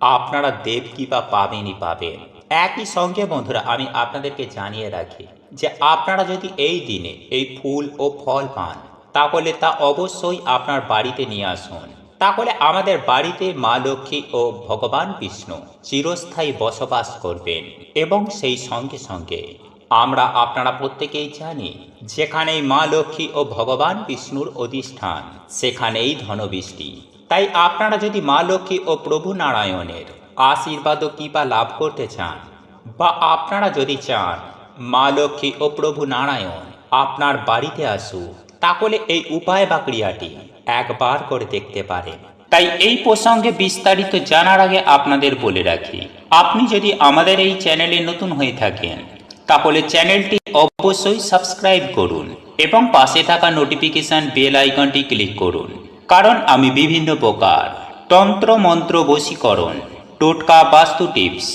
আপনারা দেব কৃপা পাবেনই পাবেন। একই সঙ্গে বন্ধুরা আমি আপনাদেরকে জানিয়ে রাখি যে আপনারা যদি এই দিনে এই ফুল ও ফল পান তাহলে তা অবশ্যই আপনার বাড়িতে নিয়ে আসুন। তাহলে আমাদের বাড়িতে মা লক্ষ্মী ও ভগবান বিষ্ণু চিরস্থায়ী বসবাস করবেন। এবং সেই সঙ্গে সঙ্গে আপনারা প্রত্যেকেই জানি যেখানেই মা লক্ষ্মী ও ভগবান বিষ্ণুর অধিষ্ঠান সেখানেই ধনবৃষ্টি। তাই আপনারা যদি মা লক্ষ্মী ও প্রভু নারায়ণের আশীর্বাদ ও কৃপা লাভ করতে চান বা আপনারা যদি চান মা লক্ষ্মী ও প্রভু নারায়ণ আপনার বাড়িতে আসুক তাহলে এই উপায় বা ক্রিয়াটি একবার করে দেখতে পারেন। তাই এই প্রসঙ্গে বিস্তারিত জানার আগে আপনাদের বলে রাখি, আপনি যদি আমাদের এই চ্যানেলে নতুন হয়ে থাকেন তাহলে চ্যানেলটি অবশ্যই সাবস্ক্রাইব করুন এবং পাশে থাকা নোটিফিকেশন বেল আইকনটি ক্লিক করুন। কারণ আমি বিভিন্ন প্রকার তন্ত্র মন্ত্র, বশীকরণ, টোটকা, বাস্তু টিপস,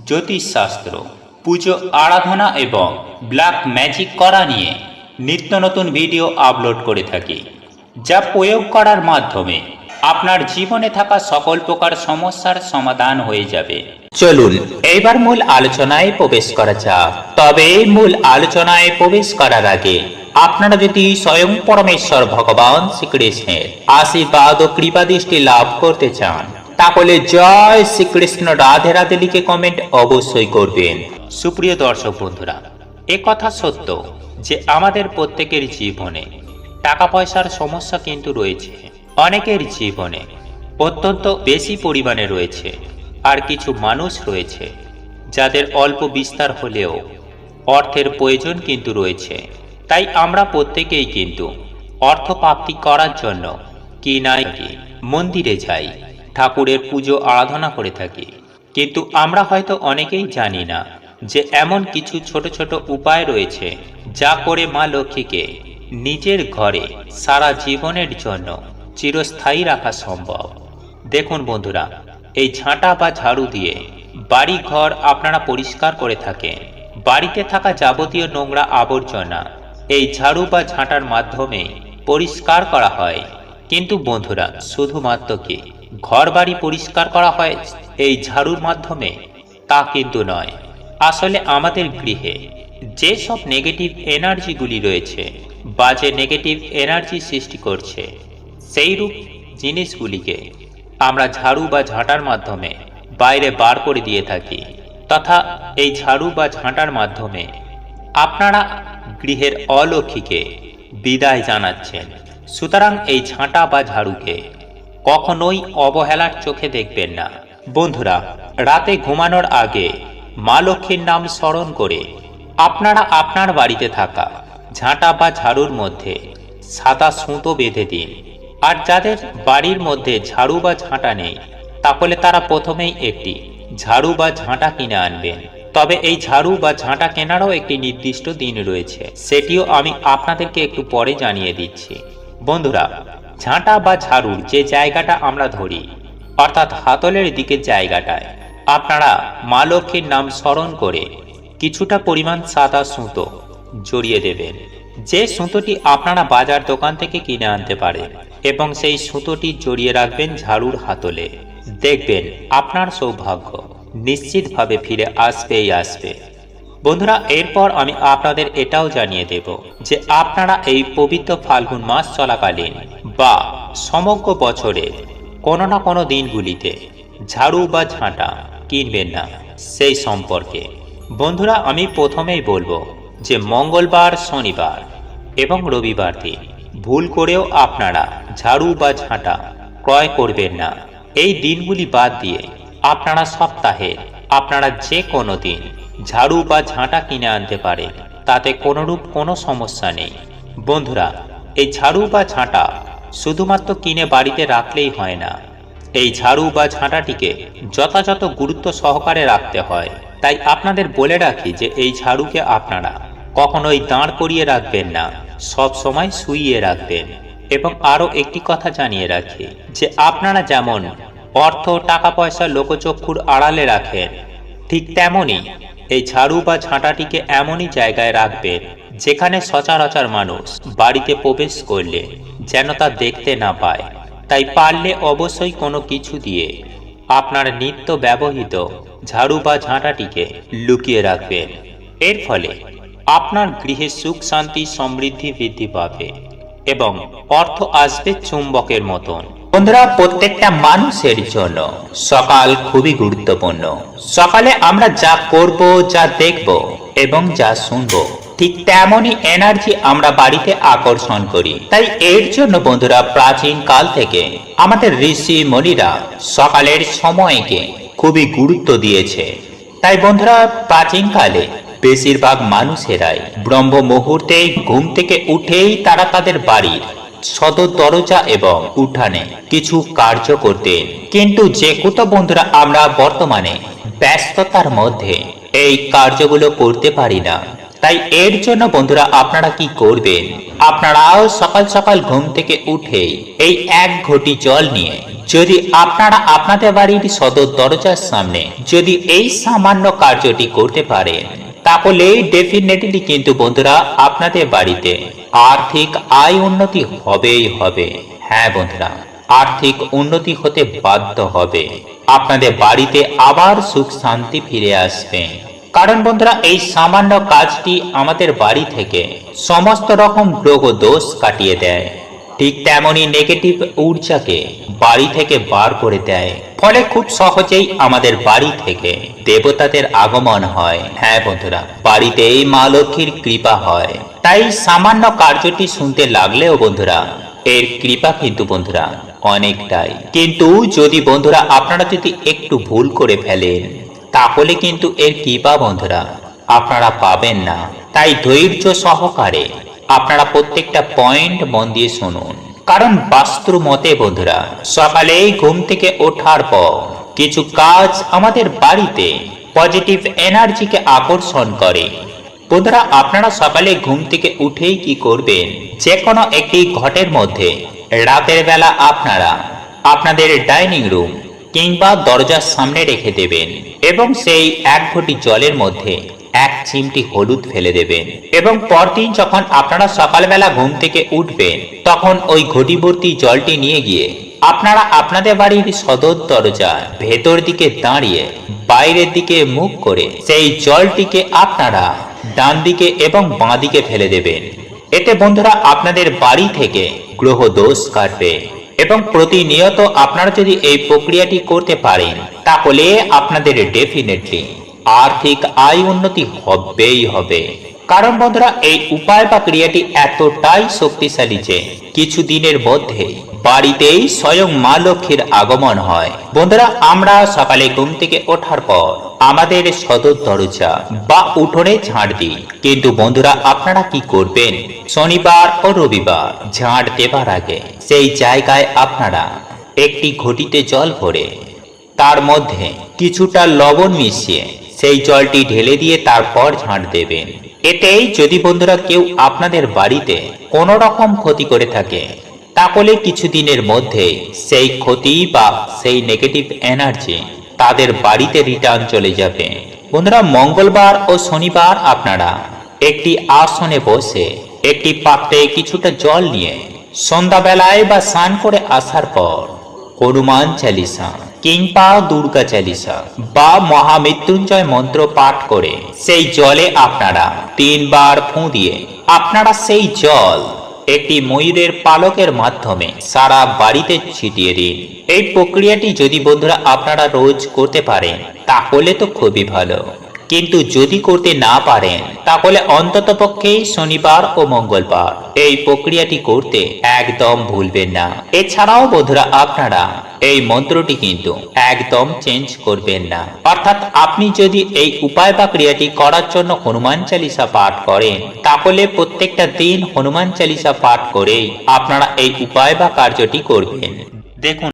জ্যোতিষশাস্ত্র, পুজো আরাধনা এবং ব্ল্যাক ম্যাজিক করা নিয়ে নিত্য নতুন ভিডিও আপলোড করে থাকি, যা প্রয়োগ করার মাধ্যমে আপনার জীবনে থাকা সকল প্রকার সমস্যার সমাধান হয়ে যাবে। চলুন এবার মূল আলোচনায় প্রবেশ করা যাক। তবে মূল আলোচনায় প্রবেশ করার আগে আপনারা যদি স্বয়ং পরমেশ্বর ভগবান শ্রীকৃষ্ণের আশীর্বাদ ও কৃপা দৃষ্টি লাভ করতে চান তাহলে জয় শ্রীকৃষ্ণ, রাধে রাধে লিখে কমেন্ট অবশ্যই করবেন। সুপ্রিয় দর্শক বন্ধুরা, এ কথা সত্য যে আমাদের প্রত্যেকের জীবনে টাকা পয়সার সমস্যা কিন্তু রয়েছে। অনেকের জীবনে অত্যন্ত বেশি পরিমাণে রয়েছে, আর কিছু মানুষ রয়েছে যাদের অল্প বিস্তার হলেও অর্থের প্রয়োজন কিন্তু রয়েছে। তাই আমরা প্রত্যেকেই কিন্তু অর্থ প্রাপ্তি করার জন্য কি না কি মন্দিরে যাই, ঠাকুরের পুজো আরাধনা করে থাকি। কিন্তু আমরা হয়তো অনেকেই জানি না যে এমন কিছু ছোট ছোট উপায় রয়েছে যা করে মা লক্ষ্মীকে নিজের ঘরে সারা জীবনের জন্য চিরস্থায়ী রাখা সম্ভব। দেখুন বন্ধুরা, এই ঝাঁটা বা ঝাড়ু দিয়ে বাড়ি ঘর আপনারা পরিষ্কার করে থাকেন। বাড়িতে থাকা যাবতীয় নোংরা আবর্জনা এই ঝাড়ু বা ঝাঁটার মাধ্যমে পরিষ্কার করা হয়। কিন্তু বন্ধুরা, শুধুমাত্র কি ঘর বাড়ি পরিষ্কার করা হয় এই ঝাড়ুর মাধ্যমে? তা কিন্তু নয়। আসলে আমাদের গৃহে যেসব নেগেটিভ এনার্জিগুলি রয়েছে বা যে নেগেটিভ এনার্জি সৃষ্টি করছে সেই রূপ জিনিসগুলিকে আমরা ঝাড়ু বা ঝাঁটার মাধ্যমে বাইরে বার করে দিয়ে থাকি। তথা এই ঝাড়ু বা ঝাঁটার মাধ্যমে আপনারা গৃহের অলক্ষ্মীকে বিদায় জানাচ্ছেন। সুতরাং এই ঝাঁটা বা ঝাড়ুকে কখনোই অবহেলার চোখে দেখবেন না। বন্ধুরা, রাতে ঘুমানোর আগে মা লক্ষ্মীর নাম স্মরণ করে আপনারা আপনার বাড়িতে থাকা ঝাঁটা বা ঝাড়ুর মধ্যে সাদা সুতো বেঁধে দিন। আর যাদের বাড়ির মধ্যে ঝাড়ু বা ঝাঁটা নেই তাহলে তারা প্রথমেই একটি ঝাড়ু বা ঝাঁটা কিনে আনবেন। তবে এই ঝাড়ু বা ঝাঁটা কেনারও একটি নির্দিষ্ট দিন রয়েছে, সেটিও আমি আপনাদেরকে একটু পরে জানিয়ে দিচ্ছি। বন্ধুরা, ঝাঁটা বা ঝাড়ুর যে জায়গাটা আমরা ধরি অর্থাৎ হাতলের দিকের জায়গাটায় আপনারা মা লক্ষ্মীর নাম স্মরণ করে কিছুটা পরিমাণ সাদা সুতো জড়িয়ে দেবেন, যে সুতোটি আপনারা বাজার দোকান থেকে কিনে আনতে পারেন, এবং সেই সুতোটি জড়িয়ে রাখবেন ঝাড়ুর হাতলে। দেখবেন আপনার সৌভাগ্য নিশ্চিতভাবে ফিরে আসবেই আসবে। বন্ধুরা, এরপর আমি আপনাদের এটাও জানিয়ে দেব যে আপনারা এই পবিত্র ফাল্গুন মাস চলাকালীন বা সমগ্র বছরে কোনো না কোনো দিনগুলিতে ঝাড়ু বা ঝাঁটা কিনবেন না সেই সম্পর্কে। বন্ধুরা, আমি প্রথমেই বলবো যে মঙ্গলবার, শনিবার এবং রবিবার দিন ভুল করেও আপনারা ঝাড়ু বা ঝাঁটা ক্রয় করবেন না। এই দিনগুলি বাদ দিয়ে আপনারা সপ্তাহে আপনারা যে কোনো দিন ঝাড়ু বা ঝাঁটা কিনে আনতে পারেন, তাতে কোনোরূপ কোনো সমস্যা নেই। বন্ধুরা, এই ঝাড়ু বা ঝাঁটা শুধুমাত্র কিনে বাড়িতে রাখলেই হয় না, এই ঝাড়ু বা ঝাঁটাটিকে যথাযথ গুরুত্ব সহকারে রাখতে হয়। তাই আপনাদের বলে রাখি যে এই ঝাড়ুকে আপনারা কখনোই দাঁড় করিয়ে রাখবেন না, সব সময় শুইয়ে রাখবেন। এবং আরও একটি কথা জানিয়ে রাখি যে আপনারা যেমন অর্থ, টাকা পয়সা লোকচক্ষুর আড়ালে রাখেন, ঠিক তেমনই এই ঝাড়ু বা ঝাঁটাটিকে এমনই জায়গায় রাখবেন যেখানে সচরাচর মানুষ বাড়িতে প্রবেশ করলে যেন তা দেখতে না পায়। তাই পারলে অবশ্যই কোনো কিছু দিয়ে আপনার নিত্য ব্যবহৃত ঝাড়ু বা ঝাঁটাটিকে লুকিয়ে রাখবেন। এর ফলে আপনার গৃহে সুখ, শান্তি, সমৃদ্ধি বৃদ্ধি পাবে এবং অর্থ আসবে চুম্বকের মতন। বন্ধুরা, প্রত্যেকটা মানুষের জন্য সকাল খুবই গুরুত্বপূর্ণ। সকালে আমরা যা করব, যা দেখব এবং যা শুনব, ঠিক তেমনই এনার্জি আমরা বাড়িতে আকর্ষণ করি। তাই এর জন্য বন্ধুরা প্রাচীন কাল থেকে আমাদের ঋষি মুনিরা সকালের সময়কে খুবই গুরুত্ব দিয়েছে। তাই বন্ধুরা প্রাচীন কালে বেশিরভাগ মানুষেরাই ব্রহ্ম মুহূর্তে ঘুম থেকে উঠেই তারা তাদের বাড়ির সদর দরজা এবং উঠানে কিছু কার্য করতেন। কিন্তু যে কত বন্ধুরা আমরা বর্তমানে ব্যস্ততার মধ্যে এই কার্যগুলো করতে পারি না। তাই এর জন্য বন্ধুরা আপনারা কি করবেন, আপনারাও সকাল সকাল ঘুম থেকে উঠেই এই এক ঘটি জল নিয়ে যদি আপনারা আপনাদের বাড়ির সদর দরজার সামনে যদি এই সামান্য কার্যটি করতে পারেন, তাহলে ডেফিনেটলি কিন্তু বন্ধুরা আপনাদের বাড়িতে আর্থিক আয় উন্নতি হবেই হবে। হ্যাঁ বন্ধুরা, আর্থিক উন্নতি হতে বাধ্য হবে। আপনাদের বাড়িতে আবার সুখ শান্তি ফিরে আসবে। কারণ বন্ধুরা এই সামান্য কাজটি আমাদের বাড়ি থেকে সমস্ত রকম গ্রহ দোষ কাটিয়ে দেয়, ঠিক তেমনি নেগেটিভ ঊর্জাকে বাড়ি থেকে বার করে দেয়। ফলে খুব সহজেই আমাদের বাড়ি থেকে দেবতাদের আগমন হয়। হ্যাঁ বন্ধুরা, বাড়িতেই মা লক্ষ্মীর কৃপা হয়। তাই সামান্য কার্যটি শুনতে লাগলেও বন্ধুরা এর কৃপা কিন্তু বন্ধুরা অনেকটাই। কিন্তু যদি বন্ধুরা আপনারা যদি একটু ভুল করে ফেলেন, তাহলে কিন্তু এর কৃপা বন্ধুরা আপনারা পাবেন না। তাই ধৈর্য সহকারে আপনারা প্রত্যেকটা পয়েন্ট মন দিয়ে শুনুন। কারণ বাস্তু মতে বন্ধুরা সকালেই ঘুম থেকে ওঠার পর কিছু কাজ আমাদের বাড়িতে পজিটিভ এনার্জিকে আকর্ষণ করে। বন্ধুরা আপনারা সকালে ঘুম থেকে উঠেই কি করবেন, যে কোনো একটি ঘটের মধ্যে রাতের বেলা আপনারা আপনাদের ডাইনিং রুম কিংবা দরজার সামনে রেখে দেবেন এবং সেই এক ঘটি জলের মধ্যে এক চিমটি হলুদ ফেলে দেবেন। এবং পরদিন যখন আপনারা সকালবেলা ঘুম থেকে উঠবেন, তখন ওই ঘটি ভর্তি জলটি নিয়ে গিয়ে আপনারা আপনাদের বাড়ির সদর দরজা ভেতর দিকে দাঁড়িয়ে বাইরের দিকে মুখ করে সেই জলটিকে আপনারা ডান দিকে এবং বাঁ দিকে ফেলে দেবেন। এতে বন্ধুরা আপনাদের বাড়ি থেকে গ্রহ দোষ কাটবে। এবং প্রতিনিয়ত আপনারা যদি এই প্রক্রিয়াটি করতে পারেন, তাহলে আপনাদের ডেফিনেটলি আর্থিক আয় উন্নতি হবেই হবে। কারণ বন্ধুরা এই উপায় বা ক্রিয়াটি এতটাই শক্তিশালী যে কিছু দিনের মধ্যে বাড়িতেই স্বয়ং মা লক্ষ্মীর আগমন হয়। বন্ধুরা আমরা সকালে ঘুম থেকে ওঠার পর আমাদের সদর দরজা বা উঠোনে ঝাড় দিই। কিন্তু বন্ধুরা আপনারা কি করবেন, শনিবার ও রবিবার ঝাড় দেবার আগে সেই জায়গায় আপনারা একটি ঘটিতে জল ভরে তার মধ্যে কিছুটা লবণ মিশিয়ে সেই জলটি ঢেলে দিয়ে তারপর ঝাড় দেবেন। এতেই যদি বন্ধুরা কেউ আপনাদের বাড়িতে কোনো রকম ক্ষতি করে থাকে, তাহলে কিছুদিনের মধ্যে সেই ক্ষতি বা সেই নেগেটিভ এনার্জি তাদের বাড়িতে রিটার্ন চলে যাবে। বন্ধুরা, মঙ্গলবার ও শনিবার আপনারা একটি আসনে বসে একটি পাত্রে কিছুটা জল নিয়ে সন্ধ্যাবেলায় বা স্নান করে আসার পর হনুমান চালিসা কিংবা দুর্গা চালিসা বা মহামৃত্যুঞ্জয় মন্ত্র পাঠ করে সেই জলে আপনারা 3 বার ফুঁ দিয়ে আপনারা সেই জল একটি ময়ূরের পালকের মাধ্যমে সারা বাড়িতে ছিটিয়ে দিন। এই প্রক্রিয়াটি যদি বন্ধুরা আপনারা রোজ করতে পারেন তাহলে তো খুবই ভালো, কিন্তু যদি করতে না পারেন তাহলে অন্ততপক্ষে শনিবার ও মঙ্গলবার এই প্রক্রিয়াটি করতে একদম ভুলবেন না। এছাড়াও বন্ধুরা আপনারা এই মন্ত্রটি কিন্তু একদম চেঞ্জ করবেন না, অর্থাৎ আপনি যদি এই উপায় বা ক্রিয়াটি করার জন্য হনুমান চালিসা পাঠ করেন তাহলে প্রত্যেকটা দিন হনুমান চালিসা পাঠ করেই আপনারা এই উপায় বা কার্যটি করবেন। দেখুন